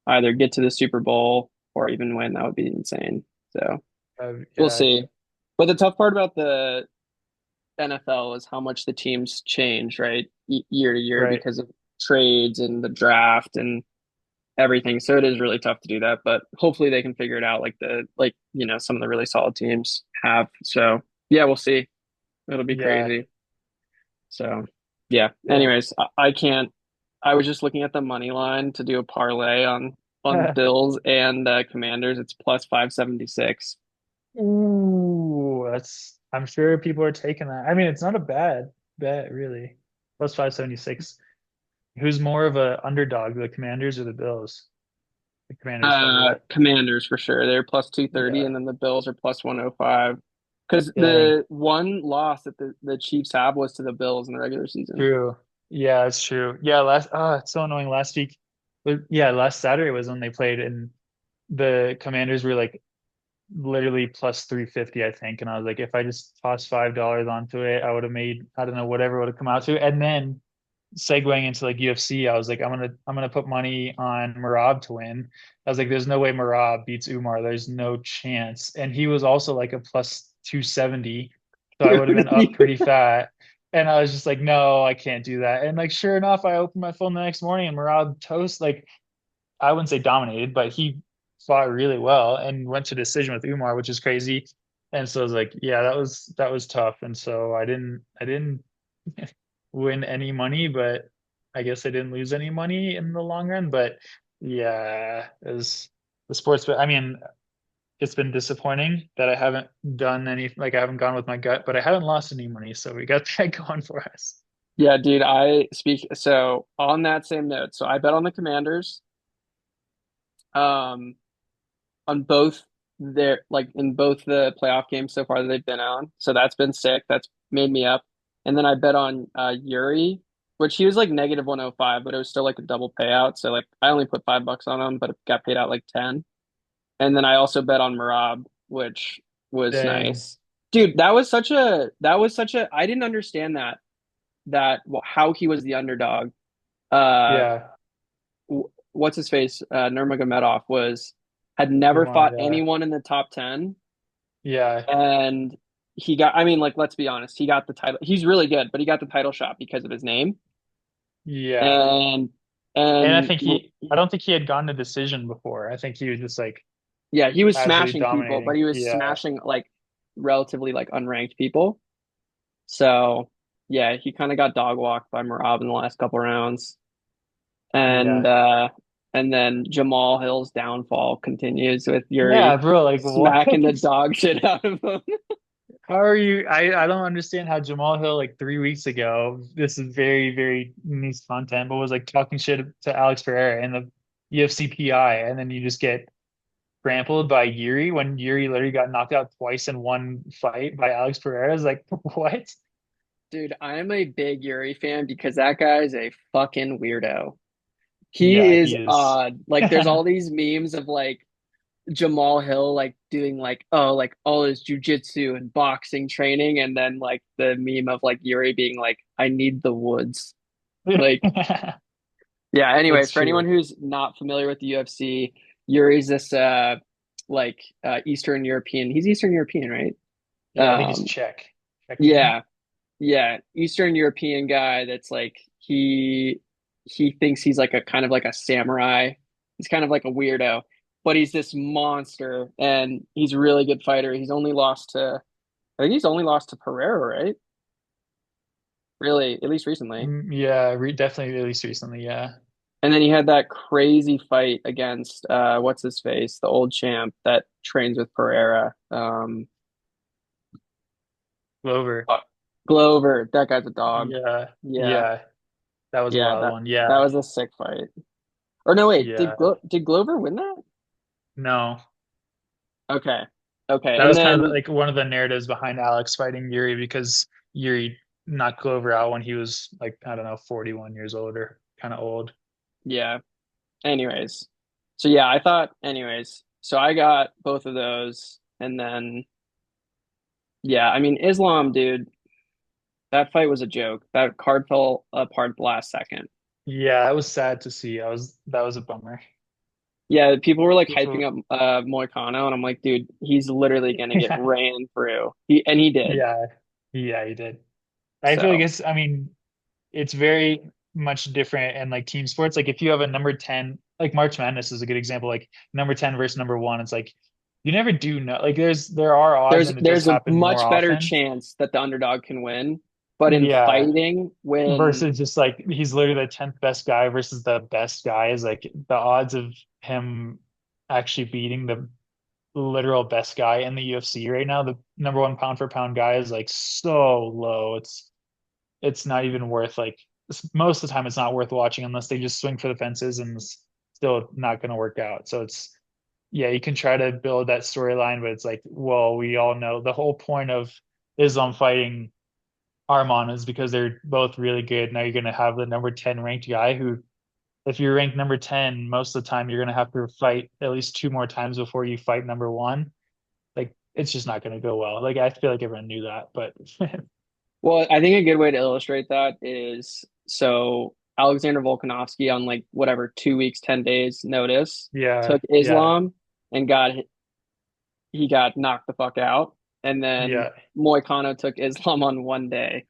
Speaker 2: either get to the Super Bowl or even win. That would be insane. So we'll
Speaker 1: yeah,
Speaker 2: see. But the tough part about the NFL is how much the teams change, right? Year to year
Speaker 1: right.
Speaker 2: because of trades and the draft and everything. So it is really tough to do that, but hopefully they can figure it out like some of the really solid teams have. So yeah, we'll see. It'll be
Speaker 1: Yeah,
Speaker 2: crazy. So yeah.
Speaker 1: yeah.
Speaker 2: Anyways, I can't. I was just looking at the money line to do a parlay on Bills and Commanders. It's plus 576.
Speaker 1: Ooh, I'm sure people are taking that. I mean, it's not a bad bet, really. Plus 576. Who's more of a underdog, the Commanders or the Bills? The Commanders probably.
Speaker 2: Commanders for sure. They're plus 230,
Speaker 1: Yeah.
Speaker 2: and then the Bills are plus 105. Because
Speaker 1: Dang.
Speaker 2: the one loss that the Chiefs have was to the Bills in the regular season.
Speaker 1: True. Yeah, it's true. Yeah, it's so annoying. Last week, yeah, last Saturday was when they played and the Commanders were like literally plus 350, I think. And I was like, if I just tossed $5 onto it, I would have made, I don't know, whatever it would have come out to. And then segueing into like UFC, I was like, I'm gonna put money on Marab to win. I was like, there's no way Marab beats Umar. There's no chance. And he was also like a plus 270. So I would have
Speaker 2: Dude,
Speaker 1: been up pretty fat. And I was just like, no, I can't do that. And like sure enough, I opened my phone the next morning and Marab toast, like I wouldn't say dominated, but he fought really well and went to decision with Umar, which is crazy. And so I was like, yeah, that was tough. And so I didn't win any money, but I guess I didn't lose any money in the long run. But yeah, as the sports, but I mean, it's been disappointing that I haven't done any, like I haven't gone with my gut, but I haven't lost any money. So we got that going for us.
Speaker 2: yeah, dude, I speak so on that same note. So I bet on the Commanders, um, on both their like in both the playoff games so far that they've been on. So that's been sick. That's made me up. And then I bet on Yuri, which he was like negative 105, but it was still like a double payout. So like I only put $5 on him, but it got paid out like 10. And then I also bet on Marab, which was
Speaker 1: Dang.
Speaker 2: nice. Dude, that was such a I didn't understand that well, how he was the underdog. Uh
Speaker 1: Yeah.
Speaker 2: what's his face? Nurmagomedov was had never
Speaker 1: Umar,
Speaker 2: fought
Speaker 1: yeah.
Speaker 2: anyone in the top 10
Speaker 1: Yeah.
Speaker 2: and he got I mean like let's be honest, he got the title. He's really good, but he got the title shot because of his name.
Speaker 1: Yeah.
Speaker 2: And
Speaker 1: And
Speaker 2: and
Speaker 1: I don't think he had gone to decision before. I think he was just like
Speaker 2: yeah, he was
Speaker 1: absolutely
Speaker 2: smashing people, but
Speaker 1: dominating.
Speaker 2: he was
Speaker 1: Yeah.
Speaker 2: smashing like relatively like unranked people. So yeah, he kind of got dog walked by Marab in the last couple rounds. And
Speaker 1: Yeah.
Speaker 2: uh and then Jamal Hill's downfall continues with
Speaker 1: Yeah,
Speaker 2: Yuri
Speaker 1: bro, like what?
Speaker 2: smacking the dog shit out of him.
Speaker 1: How are you? I don't understand how Jamal Hill like 3 weeks ago, this is very, very niche content, but was like talking shit to Alex Pereira and the UFC PI, and then you just get trampled by Yuri when Yuri literally got knocked out twice in one fight by Alex Pereira. Is like, what?
Speaker 2: Dude, I am a big Yuri fan because that guy is a fucking weirdo. He
Speaker 1: Yeah,
Speaker 2: is
Speaker 1: he is.
Speaker 2: odd. Like there's all these memes of like Jamal Hill like doing like all his jujitsu and boxing training and then like the meme of like Yuri being like, I need the woods. Like yeah, anyways,
Speaker 1: That's
Speaker 2: for anyone
Speaker 1: true.
Speaker 2: who's not familiar with the UFC, Yuri's this Eastern European. He's Eastern European, right?
Speaker 1: Yeah, I think he's
Speaker 2: Um
Speaker 1: Czech name.
Speaker 2: yeah, yeah, Eastern European guy that's like he thinks he's like a kind of like a samurai. He's kind of like a weirdo, but he's this monster and he's a really good fighter. He's only lost to I think he's only lost to Pereira, right? Really, at least recently.
Speaker 1: Yeah, definitely at least recently. Yeah,
Speaker 2: And then he had that crazy fight against what's his face, the old champ that trains with Pereira.
Speaker 1: Glover.
Speaker 2: Uh, Glover, that guy's a dog.
Speaker 1: Yeah,
Speaker 2: Yeah,
Speaker 1: yeah, that was a
Speaker 2: yeah,
Speaker 1: wild
Speaker 2: that
Speaker 1: one.
Speaker 2: that
Speaker 1: Yeah,
Speaker 2: was a sick fight. Or no, wait,
Speaker 1: yeah.
Speaker 2: Did Glover win that?
Speaker 1: No,
Speaker 2: Okay. Okay.
Speaker 1: that
Speaker 2: And
Speaker 1: was kind of
Speaker 2: then
Speaker 1: like one of the narratives behind Alex fighting Yuri because Yuri knocked Glover out when he was like, I don't know, 41 years old or kind of old.
Speaker 2: yeah. Anyways. So yeah, I thought anyways. So I got both of those and then yeah, I mean Islam, dude, that fight was a joke. That card fell apart at the last second.
Speaker 1: Yeah, it was sad to see. That was a bummer.
Speaker 2: Yeah, people were like hyping
Speaker 1: People,
Speaker 2: up Moicano and I'm like, dude, he's literally gonna get
Speaker 1: yeah,
Speaker 2: ran through. He did.
Speaker 1: yeah, yeah, he did. I feel like
Speaker 2: So
Speaker 1: I mean, it's very much different in like team sports. Like if you have a number 10, like March Madness is a good example, like number 10 versus number one, it's like you never do know. Like there are odds and it does
Speaker 2: there's a
Speaker 1: happen more
Speaker 2: much better
Speaker 1: often.
Speaker 2: chance that the underdog can win. But in
Speaker 1: Yeah.
Speaker 2: fighting, when
Speaker 1: Versus just like he's literally the 10th best guy versus the best guy is like the odds of him actually beating the literal best guy in the UFC right now, the number one pound for pound guy is like so low. It's not even worth like most of the time it's not worth watching unless they just swing for the fences and it's still not going to work out. So it's yeah, you can try to build that storyline, but it's like, well, we all know the whole point of Islam fighting Arman is because they're both really good. Now you're going to have the number 10 ranked guy who, if you're ranked number 10, most of the time you're going to have to fight at least two more times before you fight number one. Like, it's just not going to go well. Like, I feel like everyone knew that, but
Speaker 2: well, I think a good way to illustrate that is so Alexander Volkanovski on like whatever 2 weeks, 10 days notice
Speaker 1: yeah,
Speaker 2: took
Speaker 1: yeah,
Speaker 2: Islam and he got knocked the fuck out, and then
Speaker 1: yeah.
Speaker 2: Moicano took Islam on one day.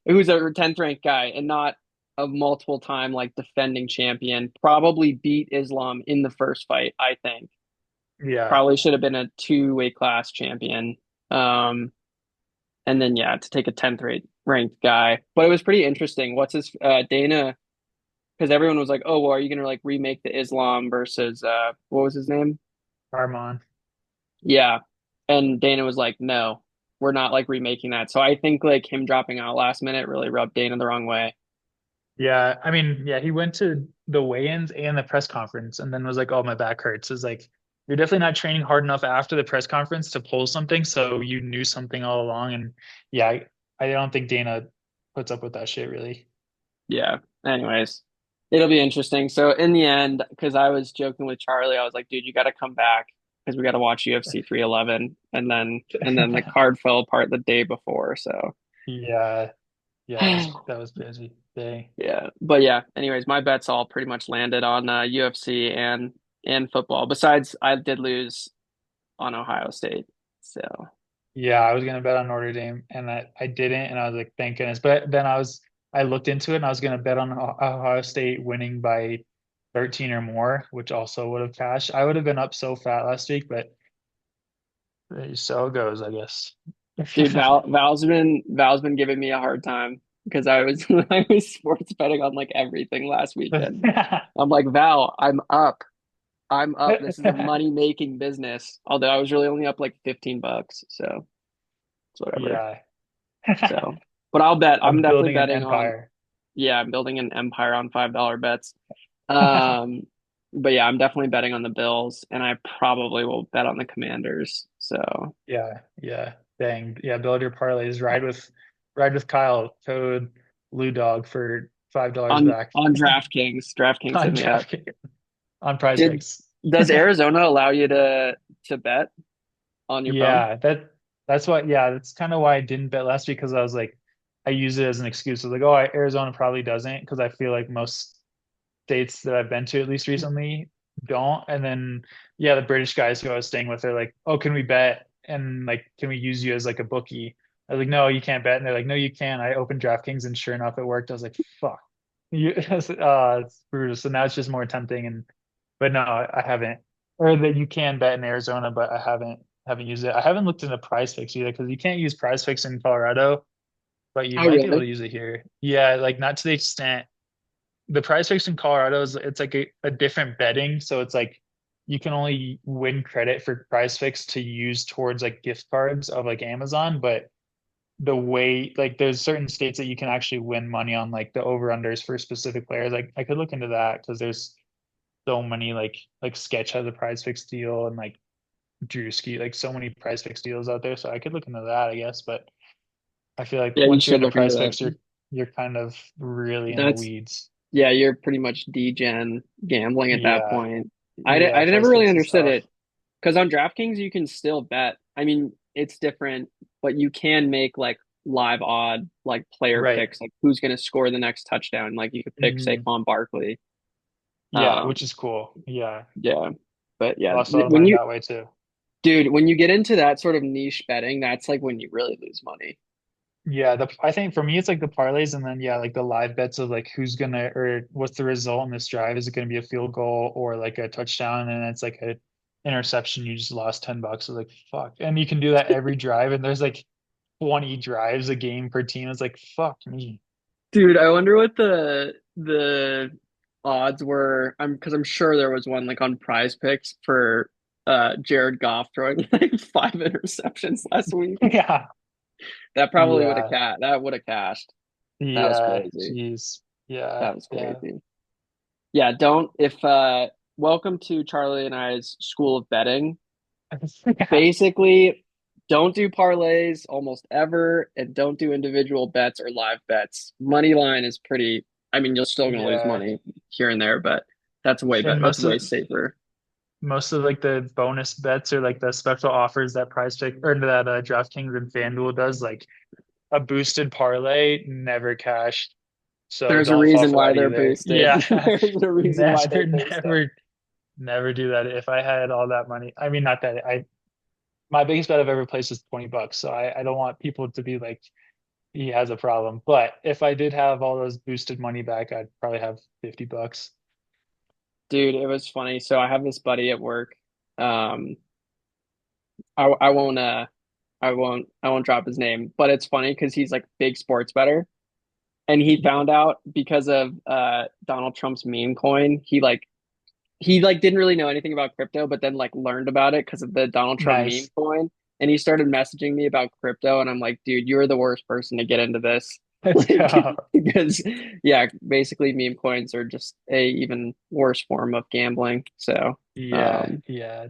Speaker 2: Who's a 10th ranked guy and not a multiple time like defending champion. Probably beat Islam in the first fight, I think.
Speaker 1: Yeah.
Speaker 2: Probably should have been a two-weight class champion. Um, and then yeah, to take a 10th ranked guy. But it was pretty interesting. What's his Dana? Because everyone was like, "Oh, well, are you gonna like remake the Islam versus what was his name?"
Speaker 1: Arman.
Speaker 2: Yeah, and Dana was like, "No, we're not like remaking that." So I think like him dropping out last minute really rubbed Dana the wrong way.
Speaker 1: Yeah. I mean, yeah, he went to the weigh-ins and the press conference and then was like, oh, my back hurts. It's like, you're definitely not training hard enough after the press conference to pull something. So you knew something all along. And yeah, I don't think Dana puts up with that shit really.
Speaker 2: Yeah. Anyways, it'll be interesting. So in the end, because I was joking with Charlie, I was like, "Dude, you got to come back because we got to watch UFC 311." And then the card fell apart the day before. So
Speaker 1: Yeah. Yeah, that was busy day.
Speaker 2: yeah, but yeah. Anyways, my bets all pretty much landed on UFC and football. Besides, I did lose on Ohio State. So
Speaker 1: Yeah, I was gonna bet on Notre Dame and I didn't, and I was like, thank goodness. But then I looked into it and I was gonna bet on Ohio State winning by 13 or more, which also would have cashed. I would have been up so fat last week, but so it goes, I guess.
Speaker 2: dude, Val's been giving me a hard time because I was I was sports betting on like everything last weekend. I'm like, Val, I'm up. I'm up. This is a money making business. Although I was really only up like $15, so it's whatever.
Speaker 1: Yeah.
Speaker 2: So, but I'll bet. I'm
Speaker 1: I'm
Speaker 2: definitely
Speaker 1: building an
Speaker 2: betting on.
Speaker 1: empire.
Speaker 2: Yeah, I'm building an empire on $5 bets. Um, but yeah, I'm definitely betting on the Bills, and I probably will bet on the Commanders. So
Speaker 1: Yeah, yeah. Dang. Yeah, build your parlays. Ride with Kyle. Code Lou Dog for $5 back
Speaker 2: on DraftKings hit
Speaker 1: on
Speaker 2: me up.
Speaker 1: DraftKings on Prize
Speaker 2: Did
Speaker 1: Picks.
Speaker 2: does Arizona allow you to bet on your phone?
Speaker 1: Yeah, that's why. Yeah, that's kind of why I didn't bet last week because I was like, I use it as an excuse. I was like, oh, Arizona probably doesn't because I feel like most states that I've been to at least recently don't. And then yeah, the British guys who I was staying with are like, oh, can we bet? And like, can we use you as like a bookie? I was like, no, you can't bet. And they're like, no, you can. I opened DraftKings and sure enough, it worked. I was like, fuck. It's brutal. So now it's just more tempting. And but no, I haven't. Or that you can bet in Arizona, but I haven't used it. I haven't looked into Prize Picks either because you can't use Prize Picks in Colorado, but you
Speaker 2: Oh,
Speaker 1: might be able to
Speaker 2: really?
Speaker 1: use it here. Yeah, like not to the extent the Prize Picks in Colorado is it's like a different betting, so it's like you can only win credit for Prize Picks to use towards like gift cards of like Amazon, but the way like there's certain states that you can actually win money on like the over unders for specific players. Like I could look into that because there's so many like Sketch has a Prize Picks deal and like Drewski, like so many Prize Picks deals out there. So I could look into that, I guess. But I feel like
Speaker 2: Yeah, you
Speaker 1: once you're
Speaker 2: should
Speaker 1: into
Speaker 2: look into
Speaker 1: Prize
Speaker 2: that.
Speaker 1: Picks, you're kind of really in the
Speaker 2: That's
Speaker 1: weeds.
Speaker 2: Yeah, you're pretty much degen gambling at that
Speaker 1: Yeah,
Speaker 2: point.
Speaker 1: yeah,
Speaker 2: I never
Speaker 1: Prize
Speaker 2: really
Speaker 1: Picks is
Speaker 2: understood
Speaker 1: tough.
Speaker 2: it because on DraftKings you can still bet. I mean, it's different, but you can make like live odd like player
Speaker 1: Right.
Speaker 2: picks, like who's going to score the next touchdown. Like you could pick
Speaker 1: Mhm.
Speaker 2: Saquon Barkley.
Speaker 1: Yeah,
Speaker 2: Um,
Speaker 1: which is cool. Yeah.
Speaker 2: yeah, but yeah,
Speaker 1: Lost a lot of
Speaker 2: when
Speaker 1: money
Speaker 2: you
Speaker 1: that way too.
Speaker 2: dude, when you get into that sort of niche betting, that's like when you really lose money.
Speaker 1: Yeah, I think for me it's like the parlays and then yeah, like the live bets of like who's gonna or what's the result in this drive? Is it gonna be a field goal or like a touchdown? And it's like a interception, you just lost $10. So like fuck. And you can do that every drive and there's like 20 drives a game per team. It's like fuck me.
Speaker 2: Dude, I wonder what the odds were. I'm sure there was one like on Prize Picks for Jared Goff throwing like 5 interceptions last week.
Speaker 1: Yeah. Yeah.
Speaker 2: That would have cashed. That was
Speaker 1: Yeah.
Speaker 2: crazy.
Speaker 1: Jeez. Yeah.
Speaker 2: That was
Speaker 1: Yeah.
Speaker 2: crazy. Yeah, don't if welcome to Charlie and I's school of betting.
Speaker 1: Yeah.
Speaker 2: Basically, don't do parlays almost ever, and don't do individual bets or live bets. Money line is pretty. I mean, you're still going to lose
Speaker 1: Yeah.
Speaker 2: money here and there, but that's way better.
Speaker 1: And
Speaker 2: That's way safer.
Speaker 1: most of like the bonus bets or like the special offers that Prize Pick or that DraftKings and FanDuel does, like a boosted parlay never cashed. So
Speaker 2: There's a
Speaker 1: don't fall
Speaker 2: reason
Speaker 1: for
Speaker 2: why
Speaker 1: that
Speaker 2: they're
Speaker 1: either.
Speaker 2: boosted.
Speaker 1: Yeah.
Speaker 2: There's a reason why they
Speaker 1: Never,
Speaker 2: boost them.
Speaker 1: never do that. If I had all that money, I mean, not that my biggest bet I've ever placed is $20. So I don't want people to be like, he has a problem. But if I did have all those boosted money back, I'd probably have $50.
Speaker 2: Dude, it was funny. So I have this buddy at work. Um, I won't I won't drop his name, but it's funny because he's like big sports better. And he found out because of Donald Trump's meme coin, he like didn't really know anything about crypto, but then like learned about it because of the Donald Trump meme
Speaker 1: Nice.
Speaker 2: coin. And he started messaging me about crypto, and I'm like, dude, you're the worst person to get into this.
Speaker 1: Let's
Speaker 2: Like,
Speaker 1: go.
Speaker 2: because yeah, basically meme coins are just a even worse form of gambling. So,
Speaker 1: Yeah,
Speaker 2: um,
Speaker 1: yeah.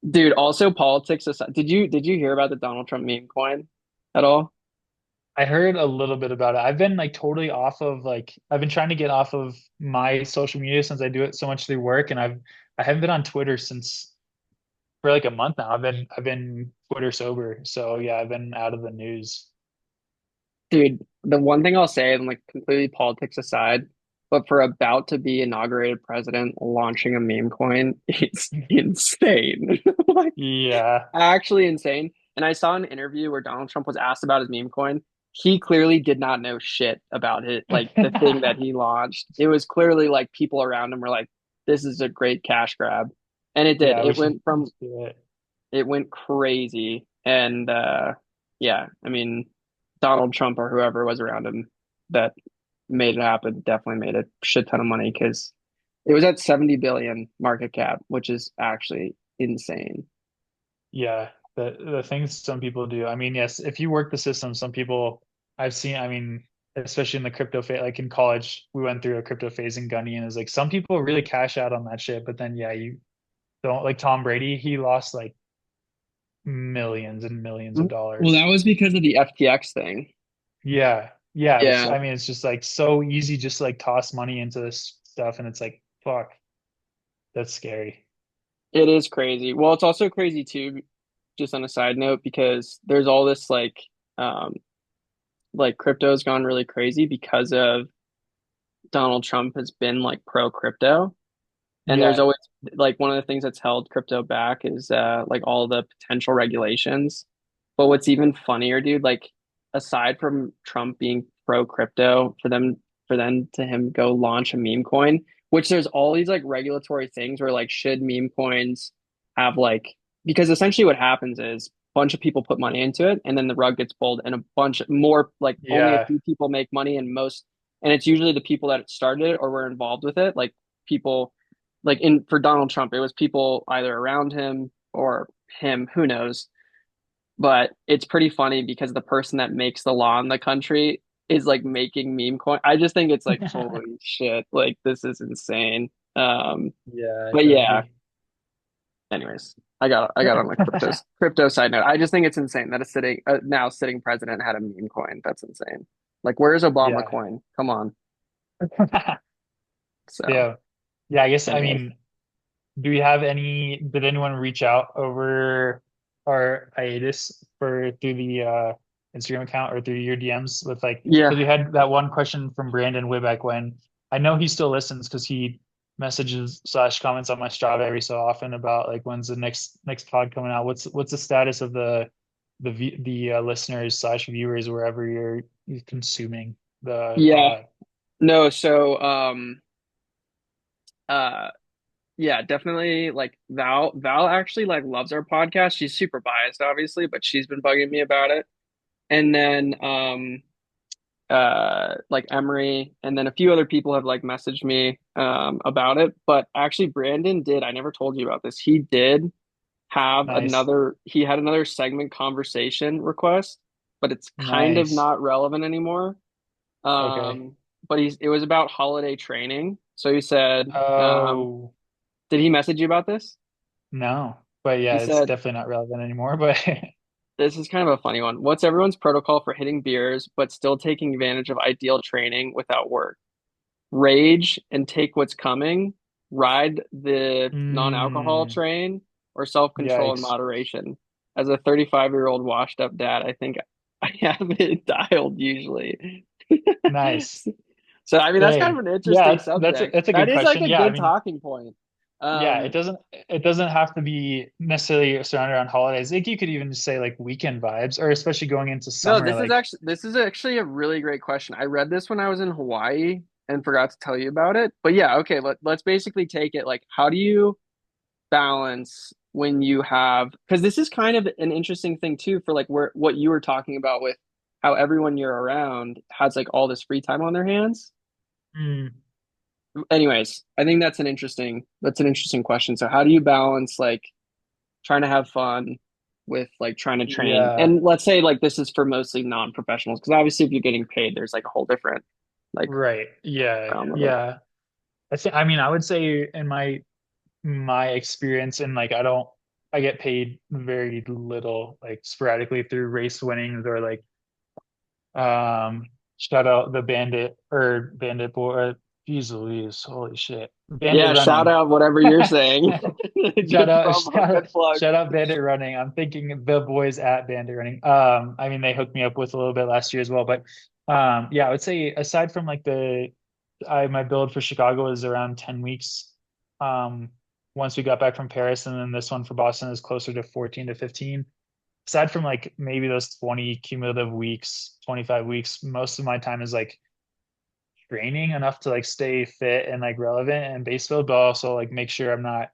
Speaker 2: dude, also politics aside, did you hear about the Donald Trump meme coin at all?
Speaker 1: I heard a little bit about it. I've been like totally off of like I've been trying to get off of my social media since I do it so much through work and I haven't been on Twitter since for like a month now. I've been Twitter sober. So yeah, I've been out of the news.
Speaker 2: Dude, the one thing I'll say, and like completely politics aside, but for about to be inaugurated president launching a meme coin, it's insane. Like
Speaker 1: Yeah.
Speaker 2: actually insane. And I saw an interview where Donald Trump was asked about his meme coin. He clearly did not know shit about it, like the thing that he launched. It was clearly like people around him were like, this is a great cash grab. And it did.
Speaker 1: Yeah, we should do it.
Speaker 2: It went crazy. And yeah, I mean, Donald Trump or whoever was around him that made it happen definitely made a shit ton of money because it was at 70 billion market cap, which is actually insane.
Speaker 1: Yeah. The things some people do. I mean, yes, if you work the system, some people I've seen, I mean, especially in the crypto phase, like in college, we went through a crypto phase in Gunny and it's like some people really cash out on that shit, but then yeah, you don't like Tom Brady, he lost like millions and millions of
Speaker 2: Well, that
Speaker 1: dollars.
Speaker 2: was because of the FTX thing.
Speaker 1: Yeah. Yeah.
Speaker 2: Yeah,
Speaker 1: I mean, it's just like so easy just to, like toss money into this stuff. And it's like, fuck, that's scary.
Speaker 2: it is crazy. Well, it's also crazy too, just on a side note, because there's all this um like crypto's gone really crazy because of Donald Trump has been like pro crypto. And there's
Speaker 1: Yeah.
Speaker 2: always like one of the things that's held crypto back is like all the potential regulations. But what's even funnier, dude, like aside from Trump being pro crypto, for them to him go launch a meme coin, which there's all these like regulatory things where like should meme coins have like because essentially what happens is a bunch of people put money into it and then the rug gets pulled and a bunch more like only a
Speaker 1: Yeah.
Speaker 2: few people make money and it's usually the people that started it or were involved with it like people like in for Donald Trump it was people either around him or him who knows but it's pretty funny because the person that makes the law in the country is like making meme coin. I just think it's like holy shit like this is insane
Speaker 1: Yeah,
Speaker 2: but
Speaker 1: it does
Speaker 2: yeah.
Speaker 1: be.
Speaker 2: Anyways, I got on the crypto side note. I just think it's insane that a now sitting president had a meme coin. That's insane. Like, where's Obama
Speaker 1: Yeah.
Speaker 2: coin? Come on. So,
Speaker 1: Yeah. Yeah, I guess I
Speaker 2: anyways,
Speaker 1: mean, do we have did anyone reach out over our hiatus for through the Instagram account or through your DMs with like because
Speaker 2: yeah,
Speaker 1: we had that one question from Brandon way back when. I know he still listens because he messages slash comments on my Strava every so often about like when's the next pod coming out. What's the status of the listeners slash viewers wherever you're consuming the
Speaker 2: yeah,
Speaker 1: pod?
Speaker 2: no. So, uh, yeah, definitely. Like Val actually like loves our podcast. She's super biased, obviously, but she's been bugging me about it. And then, like Emery and then a few other people have like messaged me about it but actually Brandon did I never told you about this
Speaker 1: Nice,
Speaker 2: he had another segment conversation request but it's kind of
Speaker 1: nice.
Speaker 2: not relevant anymore
Speaker 1: Okay.
Speaker 2: um but it was about holiday training so he said
Speaker 1: Oh.
Speaker 2: did he message you about this
Speaker 1: No, but
Speaker 2: he
Speaker 1: yeah, it's
Speaker 2: said
Speaker 1: definitely not relevant anymore. But
Speaker 2: this is kind of a funny one what's everyone's protocol for hitting beers but still taking advantage of ideal training without work rage and take what's coming, ride the non-alcohol
Speaker 1: mm,
Speaker 2: train, or self-control and
Speaker 1: yikes.
Speaker 2: moderation. As a 35-year-old washed-up dad, I think I have it dialed usually.
Speaker 1: Nice.
Speaker 2: So, I mean, that's kind
Speaker 1: Dang.
Speaker 2: of an
Speaker 1: Yeah,
Speaker 2: interesting
Speaker 1: that's
Speaker 2: subject.
Speaker 1: that's a
Speaker 2: That
Speaker 1: good
Speaker 2: is like
Speaker 1: question.
Speaker 2: a
Speaker 1: Yeah, I
Speaker 2: good
Speaker 1: mean,
Speaker 2: talking point.
Speaker 1: yeah,
Speaker 2: Um,
Speaker 1: it doesn't have to be necessarily surrounded around holidays. Like you could even just say like weekend vibes, or especially going into
Speaker 2: no,
Speaker 1: summer, like
Speaker 2: this is actually a really great question. I read this when I was in Hawaii and forgot to tell you about it. But yeah, okay, let's basically take it like how do you balance when you have because this is kind of an interesting thing too for like where what you were talking about with how everyone you're around has like all this free time on their hands.
Speaker 1: mm,
Speaker 2: Anyways, I think that's an interesting question. So how do you balance like trying to have fun with like trying to train?
Speaker 1: yeah,
Speaker 2: And let's say like this is for mostly non-professionals because obviously if you're getting paid, there's like a whole different like
Speaker 1: right. Yeah,
Speaker 2: realm of it.
Speaker 1: yeah. I mean, I would say in my experience and like I get paid very little like sporadically through race winnings or like shout out the bandit boy. Jeez Louise, holy shit. Bandit
Speaker 2: Yeah, shout
Speaker 1: running.
Speaker 2: out whatever you're saying.
Speaker 1: Shout
Speaker 2: Good
Speaker 1: out,
Speaker 2: promo, good plug.
Speaker 1: shout out Bandit Running. I'm thinking the boys at Bandit Running. I mean they hooked me up with a little bit last year as well, but yeah, I would say aside from like my build for Chicago is around 10 weeks. Um, once we got back from Paris, and then this one for Boston is closer to 14 to 15. Aside from like maybe those 20 cumulative weeks, 25 weeks, most of my time is like training enough to like stay fit and like relevant and base build, but also like make sure I'm not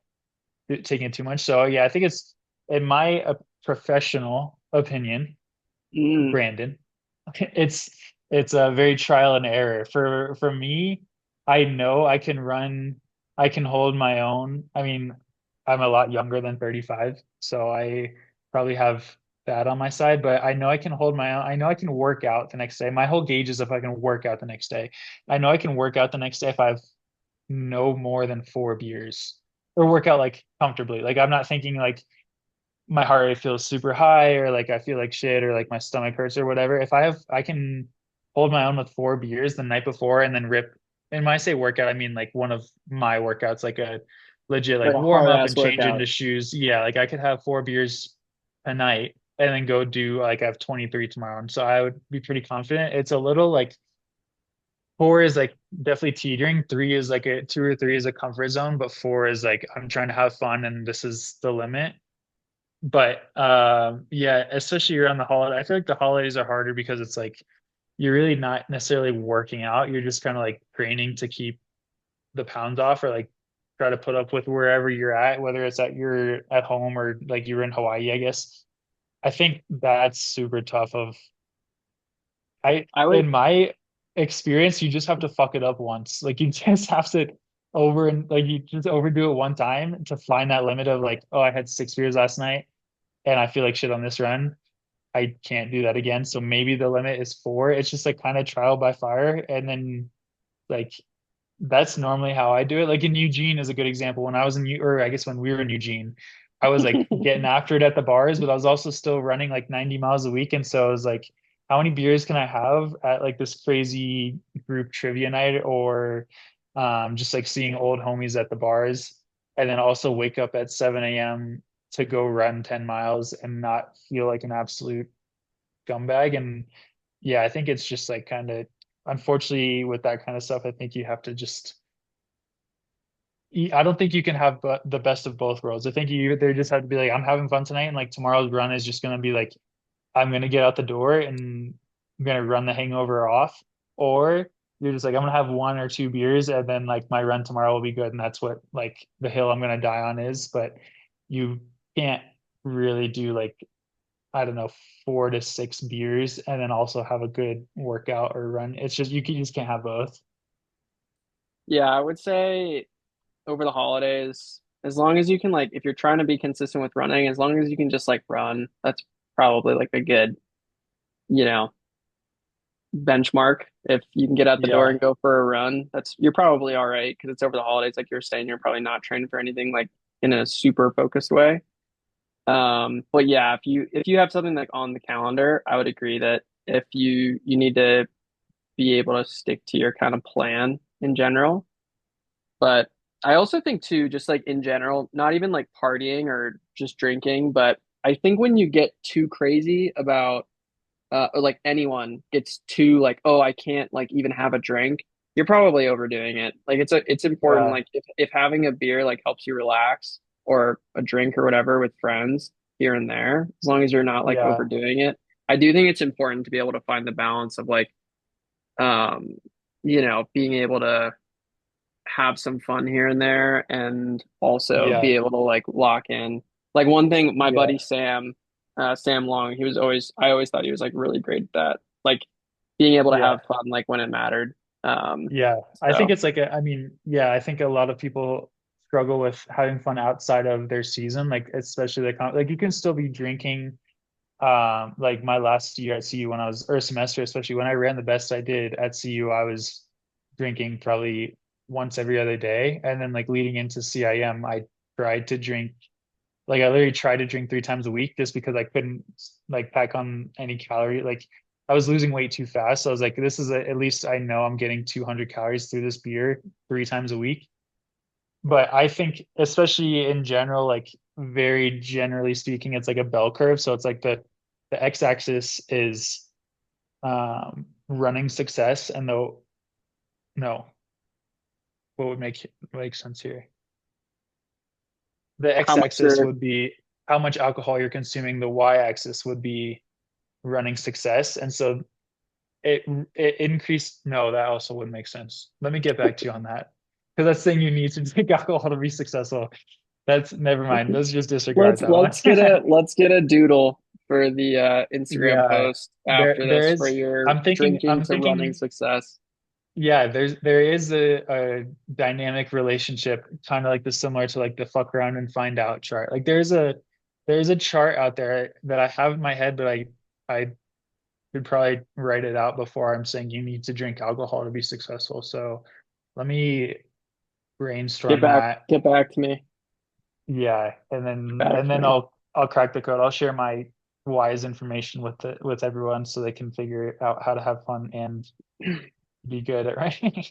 Speaker 1: taking it too much. So yeah, I think it's in my professional opinion,
Speaker 2: Mm,
Speaker 1: Brandon. It's it's a very trial and error. For me, I know I can run, I can hold my own. I mean, I'm a lot younger than 35, so I probably have that on my side, but I know I can hold my own. I know I can work out the next day. My whole gauge is if I can work out the next day. I know I can work out the next day if I have no more than 4 beers or work out like comfortably. Like I'm not thinking like my heart rate feels super high or like I feel like shit or like my stomach hurts or whatever. If I can hold my own with 4 beers the night before and then rip. And when I say workout, I mean like one of my workouts, like a legit like
Speaker 2: like a
Speaker 1: warm
Speaker 2: hard
Speaker 1: up
Speaker 2: ass
Speaker 1: and change into
Speaker 2: workout.
Speaker 1: shoes. Yeah, like I could have 4 beers a night and then go do like I have 23 tomorrow. And so I would be pretty confident. It's a little like 4 is like definitely teetering. 3 is like a 2 or 3 is a comfort zone, but 4 is like I'm trying to have fun and this is the limit. But yeah, especially around the holiday, I feel like the holidays are harder because it's like you're really not necessarily working out. You're just kind of like training to keep the pounds off or like try to put up with wherever you're at, whether it's at home or like you're in Hawaii, I guess. I think that's super tough of
Speaker 2: I would
Speaker 1: in my experience, you just have to fuck it up once. Like you just have to over and like you just overdo it one time to find that limit of like, oh, I had 6 beers last night and I feel like shit on this run. I can't do that again. So maybe the limit is four. It's just like kind of trial by fire. And then like that's normally how I do it. Like in Eugene is a good example. When I was in or I guess when we were in Eugene, I was like getting after it at the bars, but I was also still running like 90 miles a week. And so I was like, how many beers can I have at like this crazy group trivia night or just like seeing old homies at the bars and then also wake up at 7 a.m. to go run 10 miles and not feel like an absolute scumbag. And yeah, I think it's just like kind of unfortunately with that kind of stuff, I think you have to just I don't think you can have the best of both worlds. I think you either just have to be like, I'm having fun tonight, and like tomorrow's run is just gonna be like, I'm gonna get out the door and I'm gonna run the hangover off, or you're just like, I'm gonna have one or two beers, and then like my run tomorrow will be good, and that's what like the hill I'm gonna die on is. But you can't really do like I don't know 4 to 6 beers and then also have a good workout or run. It's just you just can't have both.
Speaker 2: yeah, I would say over the holidays, as long as you can like if you're trying to be consistent with running, as long as you can just like run, that's probably like a good, you know, benchmark. If you can get out the door
Speaker 1: Yeah,
Speaker 2: and go for a run, that's you're probably all right because it's over the holidays, like you're saying, you're probably not training for anything like in a super focused way. But yeah, if you have something like on the calendar, I would agree that if you need to be able to stick to your kind of plan in general. But I also think too, just like in general, not even like partying or just drinking, but I think when you get too crazy about or like anyone gets too like, oh, I can't like even have a drink, you're probably overdoing it. Like it's important
Speaker 1: yeah,
Speaker 2: like if having a beer like helps you relax or a drink or whatever with friends here and there, as long as you're not like
Speaker 1: yeah,
Speaker 2: overdoing it. I do think it's important to be able to find the balance of like um being able to have some fun here and there and also be
Speaker 1: yeah,
Speaker 2: able to like lock in. Like one thing, my
Speaker 1: yeah,
Speaker 2: buddy Sam, Sam Long, I always thought he was like really great at that. Like being able to
Speaker 1: yeah.
Speaker 2: have fun like when it mattered.
Speaker 1: Yeah, I think
Speaker 2: So
Speaker 1: it's like I mean, yeah, I think a lot of people struggle with having fun outside of their season, like especially like you can still be drinking. Like my last year at CU when I was or semester, especially when I ran the best I did at CU, I was drinking probably once every other day, and then like leading into CIM, I tried to drink like I literally tried to drink 3 times a week just because I couldn't like pack on any calorie. Like I was losing weight too fast. So I was like, at least I know I'm getting 200 calories through this beer 3 times a week. But I think, especially in general, like very generally speaking, it's like a bell curve. So it's like the x-axis is running success, and the no, what would make sense here? The
Speaker 2: how much
Speaker 1: x-axis
Speaker 2: you're
Speaker 1: would be how much alcohol you're consuming. The y-axis would be running success. And so it it increased. No, that also wouldn't make sense. Let me get back to you on that. Because that's saying you need to drink alcohol to be successful. That's never mind. Let's just disregard that one.
Speaker 2: let's get a doodle for the Instagram
Speaker 1: Yeah.
Speaker 2: post after
Speaker 1: There
Speaker 2: this for
Speaker 1: is
Speaker 2: your drinking
Speaker 1: I'm
Speaker 2: to running
Speaker 1: thinking
Speaker 2: success.
Speaker 1: yeah, there is a dynamic relationship, kind of like the similar to like the fuck around and find out chart. Like there's a chart out there that I have in my head, but I could probably write it out before I'm saying you need to drink alcohol to be successful. So let me brainstorm that.
Speaker 2: Get back to me.
Speaker 1: Yeah,
Speaker 2: Get back
Speaker 1: and
Speaker 2: to
Speaker 1: then
Speaker 2: me.
Speaker 1: I'll crack the code. I'll share my wise information with everyone so they can figure out how to have fun and be good at writing.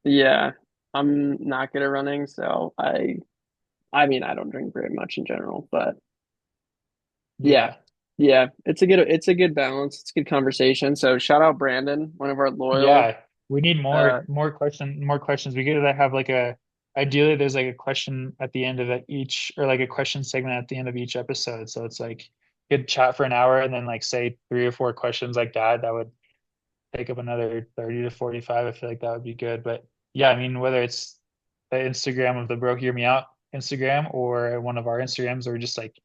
Speaker 2: Yeah, I'm not good at running, so I mean I don't drink very much in general, but yeah.
Speaker 1: Yeah.
Speaker 2: Yeah, it's a good balance. It's a good conversation. So shout out Brandon, one of our loyal
Speaker 1: Yeah. We need
Speaker 2: uh
Speaker 1: more questions. We gotta have like a ideally there's like a question at the end of each or like a question segment at the end of each episode. So it's like good chat for an hour and then like say 3 or 4 questions like that. That would take up another 30 to 45. I feel like that would be good. But yeah, I mean, whether it's the Instagram of the Bro Hear Me Out Instagram or one of our Instagrams, or just like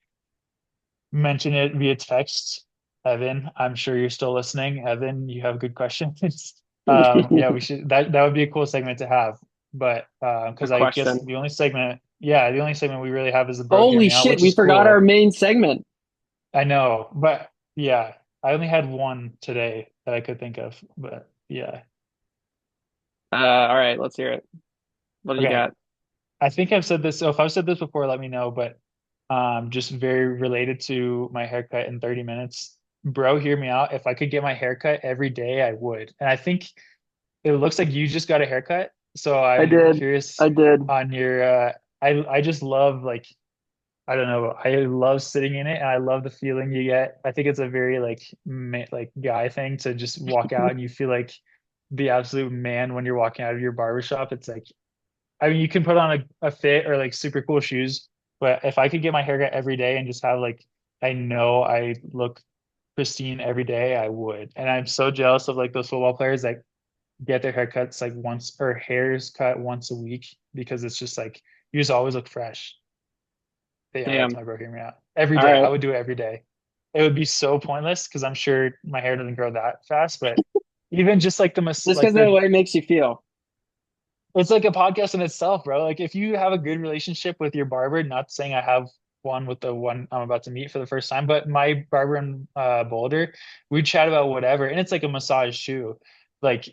Speaker 1: mention it via text. Evan, I'm sure you're still listening. Evan, you have good questions. Yeah, we should that would be a cool segment to have. But
Speaker 2: A
Speaker 1: because I guess
Speaker 2: question.
Speaker 1: the only segment we really have is the Bro Hear
Speaker 2: Holy
Speaker 1: Me Out,
Speaker 2: shit,
Speaker 1: which
Speaker 2: we
Speaker 1: is
Speaker 2: forgot our
Speaker 1: cool.
Speaker 2: main segment.
Speaker 1: I know, but yeah, I only had one today that I could think of. But yeah.
Speaker 2: All right, let's hear it. What do you
Speaker 1: Okay.
Speaker 2: got?
Speaker 1: I think I've said this. So if I've said this before, let me know. But just very related to my haircut in 30 minutes. Bro, hear me out. If I could get my haircut every day, I would. And I think it looks like you just got a haircut. So
Speaker 2: I
Speaker 1: I'm
Speaker 2: did.
Speaker 1: curious
Speaker 2: I did.
Speaker 1: on your I just love like I don't know. I love sitting in it and I love the feeling you get. I think it's a very like like guy thing to just walk out and you feel like the absolute man when you're walking out of your barbershop. It's like I mean, you can put on a fit or like super cool shoes, but if I could get my haircut every day and just have like, I know I look pristine every day, I would. And I'm so jealous of like those football players that get their haircuts like once or hairs cut once a week because it's just like you just always look fresh. But yeah, that's
Speaker 2: Damn.
Speaker 1: my bro hear me out. Every
Speaker 2: All
Speaker 1: day. I
Speaker 2: right.
Speaker 1: would do it every day. It would be so pointless because I'm sure my hair doesn't grow that fast, but even just like
Speaker 2: Just because of the way it makes you feel.
Speaker 1: it's like a podcast in itself, bro. Like if you have a good relationship with your barber, not saying I have one with the one I'm about to meet for the first time, but my barber in Boulder, we chat about whatever, and it's like a massage too. Like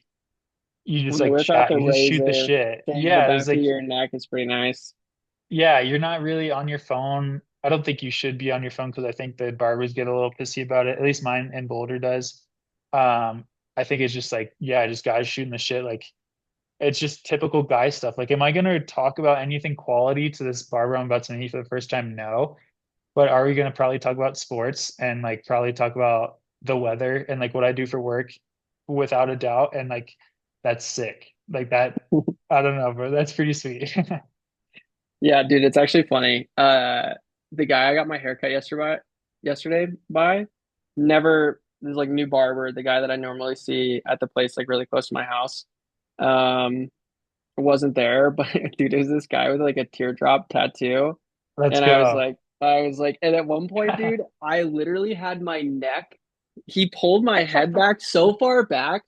Speaker 1: you just like
Speaker 2: Without
Speaker 1: chat,
Speaker 2: the
Speaker 1: you just shoot the
Speaker 2: razor,
Speaker 1: shit.
Speaker 2: thing, the
Speaker 1: Yeah,
Speaker 2: back
Speaker 1: it's
Speaker 2: of
Speaker 1: like
Speaker 2: your neck is pretty nice.
Speaker 1: yeah, you're not really on your phone. I don't think you should be on your phone because I think the barbers get a little pissy about it. At least mine in Boulder does. I think it's just like yeah, just guys shooting the shit like it's just typical guy stuff. Like, am I going to talk about anything quality to this barber I'm about to meet for the first time? No. But are we going to probably talk about sports and like probably talk about the weather and like what I do for work without a doubt? And like, that's sick. Like that, I don't know, bro. That's pretty sweet.
Speaker 2: Yeah, dude, it's actually funny. The guy I got my haircut yesterday by there's like new barber, the guy that I normally see at the place like really close to my house. Um, wasn't there, but dude, there's this guy with like a teardrop tattoo.
Speaker 1: Let's
Speaker 2: And
Speaker 1: go.
Speaker 2: I was like, and at one point, dude, I literally had my neck, he pulled my head back so far back,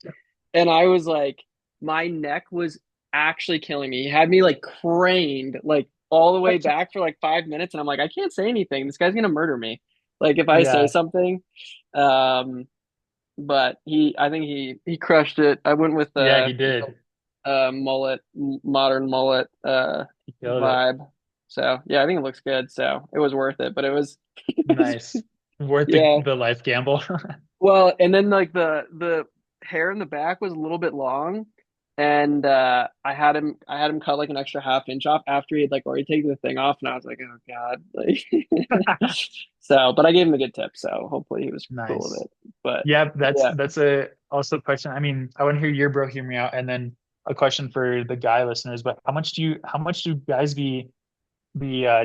Speaker 2: and I was like, my neck was actually killing me. He had me like craned, like all the way back for like 5 minutes, and I'm like, I can't say anything. This guy's gonna murder me. Like if I say
Speaker 1: Yeah.
Speaker 2: something. Um, but I think he crushed it. I went with
Speaker 1: Yeah, he did.
Speaker 2: mullet, modern mullet
Speaker 1: He killed it.
Speaker 2: vibe. So yeah, I think it looks good. So it was worth it, but it was
Speaker 1: Nice. Worth
Speaker 2: yeah.
Speaker 1: the life gamble.
Speaker 2: Well, and then like the hair in the back was a little bit long, and I had him cut like an extra half inch off after he had like already taken the thing off, and I was like, oh God, like so. But I gave him a good tip, so hopefully he was cool with
Speaker 1: Nice.
Speaker 2: it. But
Speaker 1: Yeah, that's
Speaker 2: yeah,
Speaker 1: that's a also a question. I mean, I want to hear your bro hear me out, and then a question for the guy listeners. But how much do guys be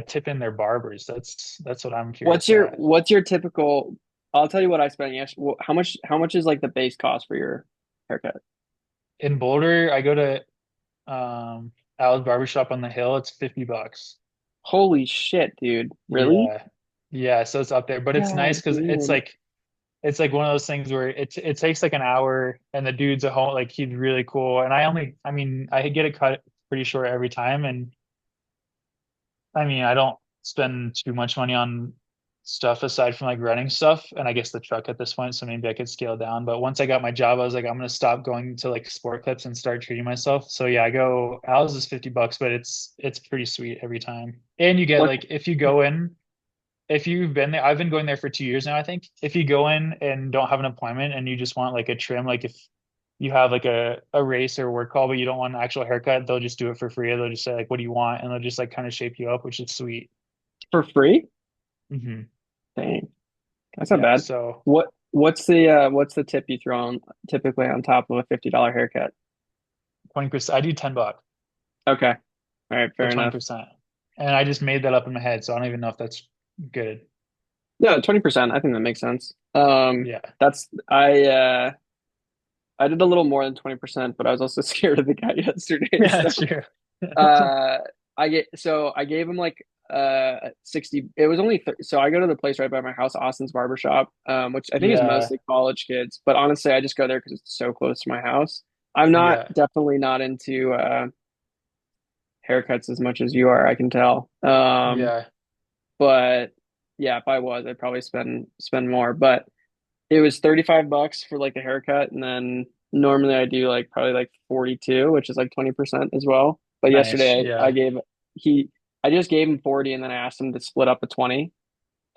Speaker 1: tipping their barbers? That's what I'm curious at.
Speaker 2: what's your typical? I'll tell you what I spent yesterday. How much is like the base cost for your haircut?
Speaker 1: In Boulder, I go to Al's barbershop on the hill. It's $50.
Speaker 2: Holy shit, dude! Really?
Speaker 1: Yeah, yeah. So it's up there, but it's nice
Speaker 2: God
Speaker 1: because
Speaker 2: damn.
Speaker 1: it's like one of those things where it takes like an hour, and the dude's a home like he's really cool. And I mean, I get it cut pretty short every time, and I mean, I don't spend too much money on stuff aside from like running stuff and I guess the truck at this point, so maybe I could scale down. But once I got my job, I was like, I'm gonna stop going to like sport clips and start treating myself. So yeah, I go ours is $50, but it's pretty sweet every time. And you get
Speaker 2: What
Speaker 1: like if you go in, if you've been there, I've been going there for 2 years now, I think. If you go in and don't have an appointment and you just want like a trim, like if you have like a race or work call, but you don't want an actual haircut, they'll just do it for free. They'll just say like, what do you want? And they'll just like kind of shape you up, which is sweet.
Speaker 2: for free?
Speaker 1: Hmm.
Speaker 2: Dang, that's not
Speaker 1: Yeah.
Speaker 2: bad.
Speaker 1: So
Speaker 2: What's the tip you throw on typically on top of a $50 haircut?
Speaker 1: 20%, I do 10 bucks
Speaker 2: Okay. All right,
Speaker 1: for
Speaker 2: fair enough.
Speaker 1: 20%. And I just made that up in my head. So I don't even know if that's good.
Speaker 2: No, 20%. I think that makes sense.
Speaker 1: Yeah.
Speaker 2: That's I did a little more than 20%, but I was also scared of the guy yesterday.
Speaker 1: Yeah,
Speaker 2: So
Speaker 1: that's true.
Speaker 2: Uh, I gave him like 60. It was only so I go to the place right by my house, Austin's Barbershop, which I think is
Speaker 1: Yeah,
Speaker 2: mostly college kids. But honestly, I just go there because it's so close to my house. I'm not
Speaker 1: yeah,
Speaker 2: definitely not into haircuts as much as you are, I can tell.
Speaker 1: yeah.
Speaker 2: But yeah, if I was, I'd probably spend more. But it was $35 for like a haircut, and then normally I do like probably like 42, which is like 20% as well. But
Speaker 1: Nice.
Speaker 2: yesterday I
Speaker 1: Yeah,
Speaker 2: gave he I just gave him 40 and then I asked him to split up a 20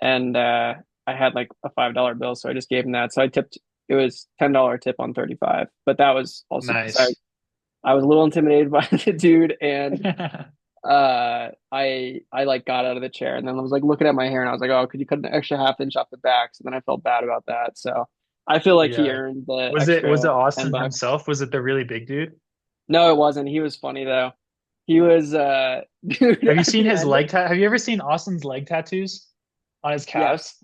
Speaker 2: and I had like a $5 bill, so I just gave him that. So I tipped it was $10 tip on 35. But that was also because
Speaker 1: nice.
Speaker 2: I was a little intimidated by the dude and I like got out of the chair and then I was like looking at my hair and I was like, oh, could you cut an extra half inch off the back? So then I felt bad about that. So I feel like he
Speaker 1: Yeah.
Speaker 2: earned the
Speaker 1: Was it
Speaker 2: extra 10
Speaker 1: Austin
Speaker 2: bucks.
Speaker 1: himself? Was it the really big dude?
Speaker 2: No, it wasn't. He was funny though. He was dude
Speaker 1: Have you
Speaker 2: at
Speaker 1: seen
Speaker 2: the
Speaker 1: his
Speaker 2: end.
Speaker 1: have you ever seen Austin's leg tattoos on his
Speaker 2: Yes.
Speaker 1: calves?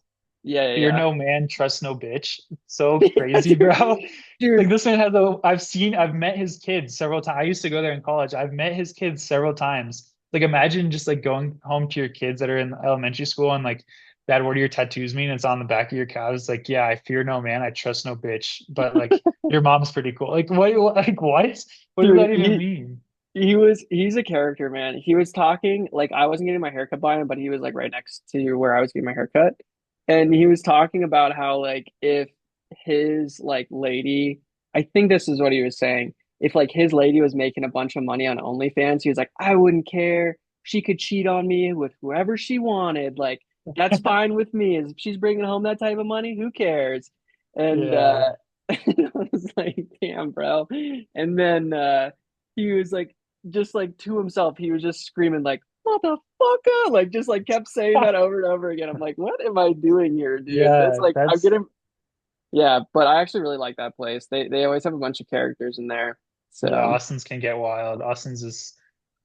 Speaker 2: Yeah,
Speaker 1: Fear
Speaker 2: yeah,
Speaker 1: no man, trust no bitch. It's so
Speaker 2: yeah.
Speaker 1: crazy, bro. Like
Speaker 2: Dude,
Speaker 1: this man I've met his kids several times. I used to go there in college. I've met his kids several times. Like imagine just like going home to your kids that are in elementary school and like, Dad, what do your tattoos mean? It's on the back of your calves. Like, yeah, I fear no man, I trust no bitch. But like your mom's pretty cool. Like what like what? What does
Speaker 2: dude,
Speaker 1: that even mean?
Speaker 2: he's a character, man. He was talking like I wasn't getting my haircut by him, but he was like right next to where I was getting my haircut. And he was talking about how like if his like lady, I think this is what he was saying. If like his lady was making a bunch of money on OnlyFans, he was like, I wouldn't care. She could cheat on me with whoever she wanted. Like that's fine with me. If she's bringing home that type of money, who cares? And
Speaker 1: Yeah.
Speaker 2: I was like, damn, bro. And then he was like just like to himself, he was just screaming like motherfucker, like just like kept saying that over and over again. I'm like, what am I doing here, dude? That's
Speaker 1: Yeah,
Speaker 2: like I'm
Speaker 1: that's
Speaker 2: getting yeah, but I actually really like that place. They always have a bunch of characters in there.
Speaker 1: yeah,
Speaker 2: So
Speaker 1: Austin's can get wild. Austin's is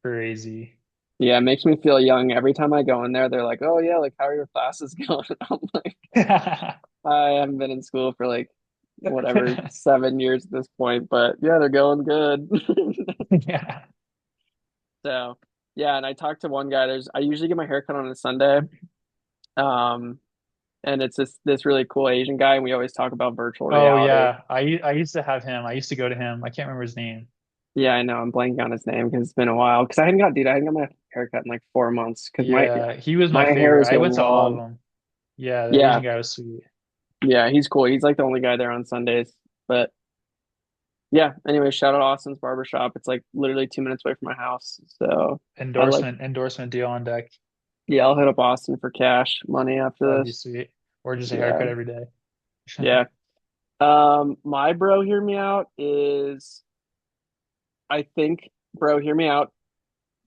Speaker 1: crazy.
Speaker 2: yeah, it makes me feel young. Every time I go in there, they're like, oh yeah, like how are your classes going? I'm like, I haven't been in school for like whatever 7 years at this point, but yeah, they're going good.
Speaker 1: Yeah.
Speaker 2: So yeah, and I talked to one guy. I usually get my hair cut on a Sunday. Um, and it's this really cool Asian guy, and we always talk about virtual
Speaker 1: Oh
Speaker 2: reality.
Speaker 1: yeah. I used to have him. I used to go to him. I can't remember his name.
Speaker 2: Yeah, I know. I'm blanking on his name because it's been a while. Because I hadn't got my haircut in like 4 months because
Speaker 1: Yeah, he was my
Speaker 2: my hair
Speaker 1: favorite.
Speaker 2: is
Speaker 1: I
Speaker 2: getting
Speaker 1: went to all of
Speaker 2: long.
Speaker 1: them. Yeah, the Asian
Speaker 2: Yeah,
Speaker 1: guy was sweet.
Speaker 2: yeah, he's cool. He's like the only guy there on Sundays. But yeah, anyway, shout out Austin's Barbershop. It's like literally 2 minutes away from my house. So I like,
Speaker 1: Endorsement deal on deck.
Speaker 2: yeah, I'll hit up Austin for cash money
Speaker 1: That'd
Speaker 2: after
Speaker 1: be
Speaker 2: this.
Speaker 1: sweet. Or just a
Speaker 2: Yeah,
Speaker 1: haircut every day.
Speaker 2: yeah. My bro, hear me out is I think, bro, hear me out.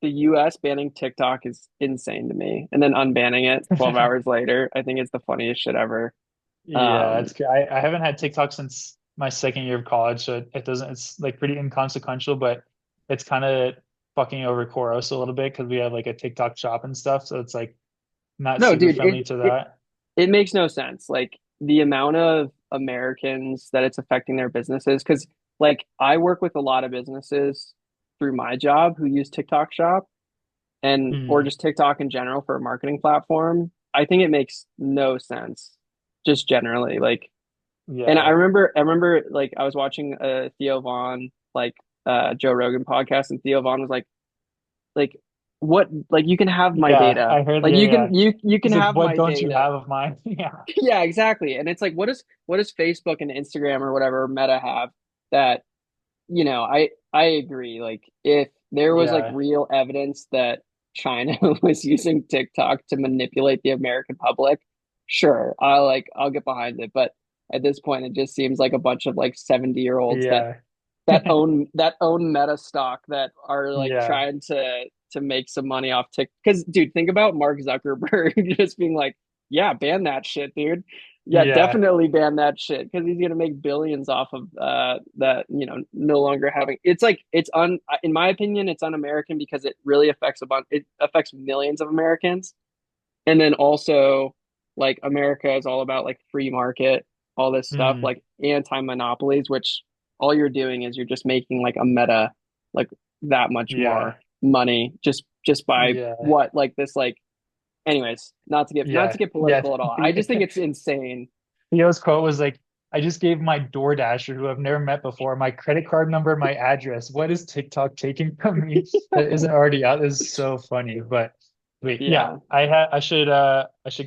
Speaker 2: The US banning TikTok is insane to me, and then unbanning it 12 hours later, I think it's the funniest shit ever.
Speaker 1: Yeah,
Speaker 2: Um,
Speaker 1: it's good. I haven't had TikTok since my second year of college, so it doesn't, it's like pretty inconsequential, but it's kind of fucking over Koros a little bit because we have like a TikTok shop and stuff. So it's like not
Speaker 2: no,
Speaker 1: super
Speaker 2: dude,
Speaker 1: friendly to that.
Speaker 2: it makes no sense. Like the amount of Americans that it's affecting their businesses, because like I work with a lot of businesses through my job who use TikTok Shop and or
Speaker 1: Mm,
Speaker 2: just TikTok in general for a marketing platform. I think it makes no sense, just generally. Like and
Speaker 1: yeah.
Speaker 2: I remember like I was watching Theo Vaughn like Joe Rogan podcast, and Theo Vaughn was like what like you can have my
Speaker 1: Yeah,
Speaker 2: data,
Speaker 1: I heard.
Speaker 2: like
Speaker 1: Yeah, yeah.
Speaker 2: you can
Speaker 1: He's like,
Speaker 2: have
Speaker 1: what
Speaker 2: my
Speaker 1: don't you
Speaker 2: data.
Speaker 1: have of mine? Yeah,
Speaker 2: Yeah, exactly. And it's like what does Facebook and Instagram or whatever Meta have that I agree. Like if there was like
Speaker 1: yeah,
Speaker 2: real evidence that China was using TikTok to manipulate the American public, sure, I'll get behind it. But at this point, it just seems like a bunch of like 70-year-olds
Speaker 1: yeah,
Speaker 2: that own Meta stock that are like
Speaker 1: yeah,
Speaker 2: trying to make some money off TikTok. Because dude, think about Mark Zuckerberg just being like, "Yeah, ban that shit, dude. Yeah,
Speaker 1: yeah,
Speaker 2: definitely ban that shit because he's gonna make billions off of that. No longer having. It's like in my opinion, it's un-American because it really affects a bunch. It affects millions of Americans, and then also like America is all about like free market, all this stuff,
Speaker 1: mm,
Speaker 2: like anti-monopolies, which all you're doing is you're just making like a meta like that much
Speaker 1: yeah.
Speaker 2: more. money just by
Speaker 1: Yeah.
Speaker 2: what like this like anyways, not to
Speaker 1: Yeah.
Speaker 2: get
Speaker 1: Yeah.
Speaker 2: political at all. I just think it's insane.
Speaker 1: Theo's quote was like, I just gave my DoorDasher, who I've never met before, my credit card number, my address. What is TikTok taking from me that isn't already out? This is so funny. But wait, yeah,
Speaker 2: Yeah.
Speaker 1: I should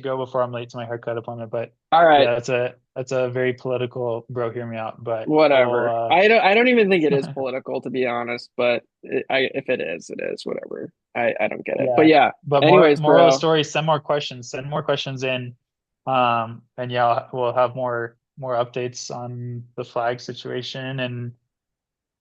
Speaker 1: go before I'm late to my haircut appointment. But
Speaker 2: All right.
Speaker 1: yeah, that's a very political bro, hear me out. But
Speaker 2: Whatever.
Speaker 1: I'll
Speaker 2: I don't even think it is political to be honest, but if it is whatever. I don't get it. But
Speaker 1: yeah.
Speaker 2: yeah.
Speaker 1: But
Speaker 2: Anyways,
Speaker 1: moral of the
Speaker 2: bro.
Speaker 1: story, send more questions in. And yeah, we'll have more updates on the flag situation and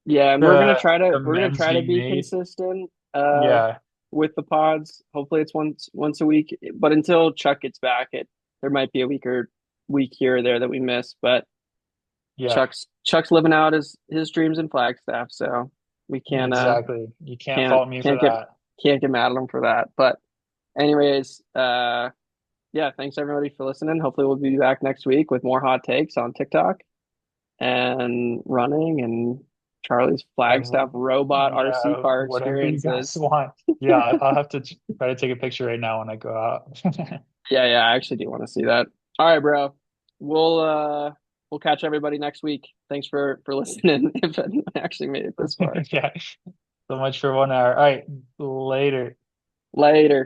Speaker 2: Yeah, and
Speaker 1: the
Speaker 2: we're gonna
Speaker 1: memes
Speaker 2: try to
Speaker 1: being
Speaker 2: be
Speaker 1: made.
Speaker 2: consistent
Speaker 1: Yeah,
Speaker 2: with the pods. Hopefully it's once a week. But until Chuck gets back, there might be a week here or there that we miss. But
Speaker 1: yeah,
Speaker 2: Chuck's living out his dreams in Flagstaff, so we
Speaker 1: exactly. You can't fault me for
Speaker 2: can't get
Speaker 1: that.
Speaker 2: mad at him for that. But anyways, yeah, thanks everybody for listening. Hopefully we'll be back next week with more hot takes on TikTok and running and Charlie's Flagstaff
Speaker 1: And
Speaker 2: robot RC
Speaker 1: yeah,
Speaker 2: car
Speaker 1: whatever you guys
Speaker 2: experiences.
Speaker 1: want. Yeah, I'll have to try to take a picture right now when I go out.
Speaker 2: Yeah, yeah, I actually do want to see that. All right, bro. We'll uh we'll catch everybody next week. Thanks for listening if anyone actually made it this far.
Speaker 1: Yeah, so much for 1 hour. All right, later.
Speaker 2: Later.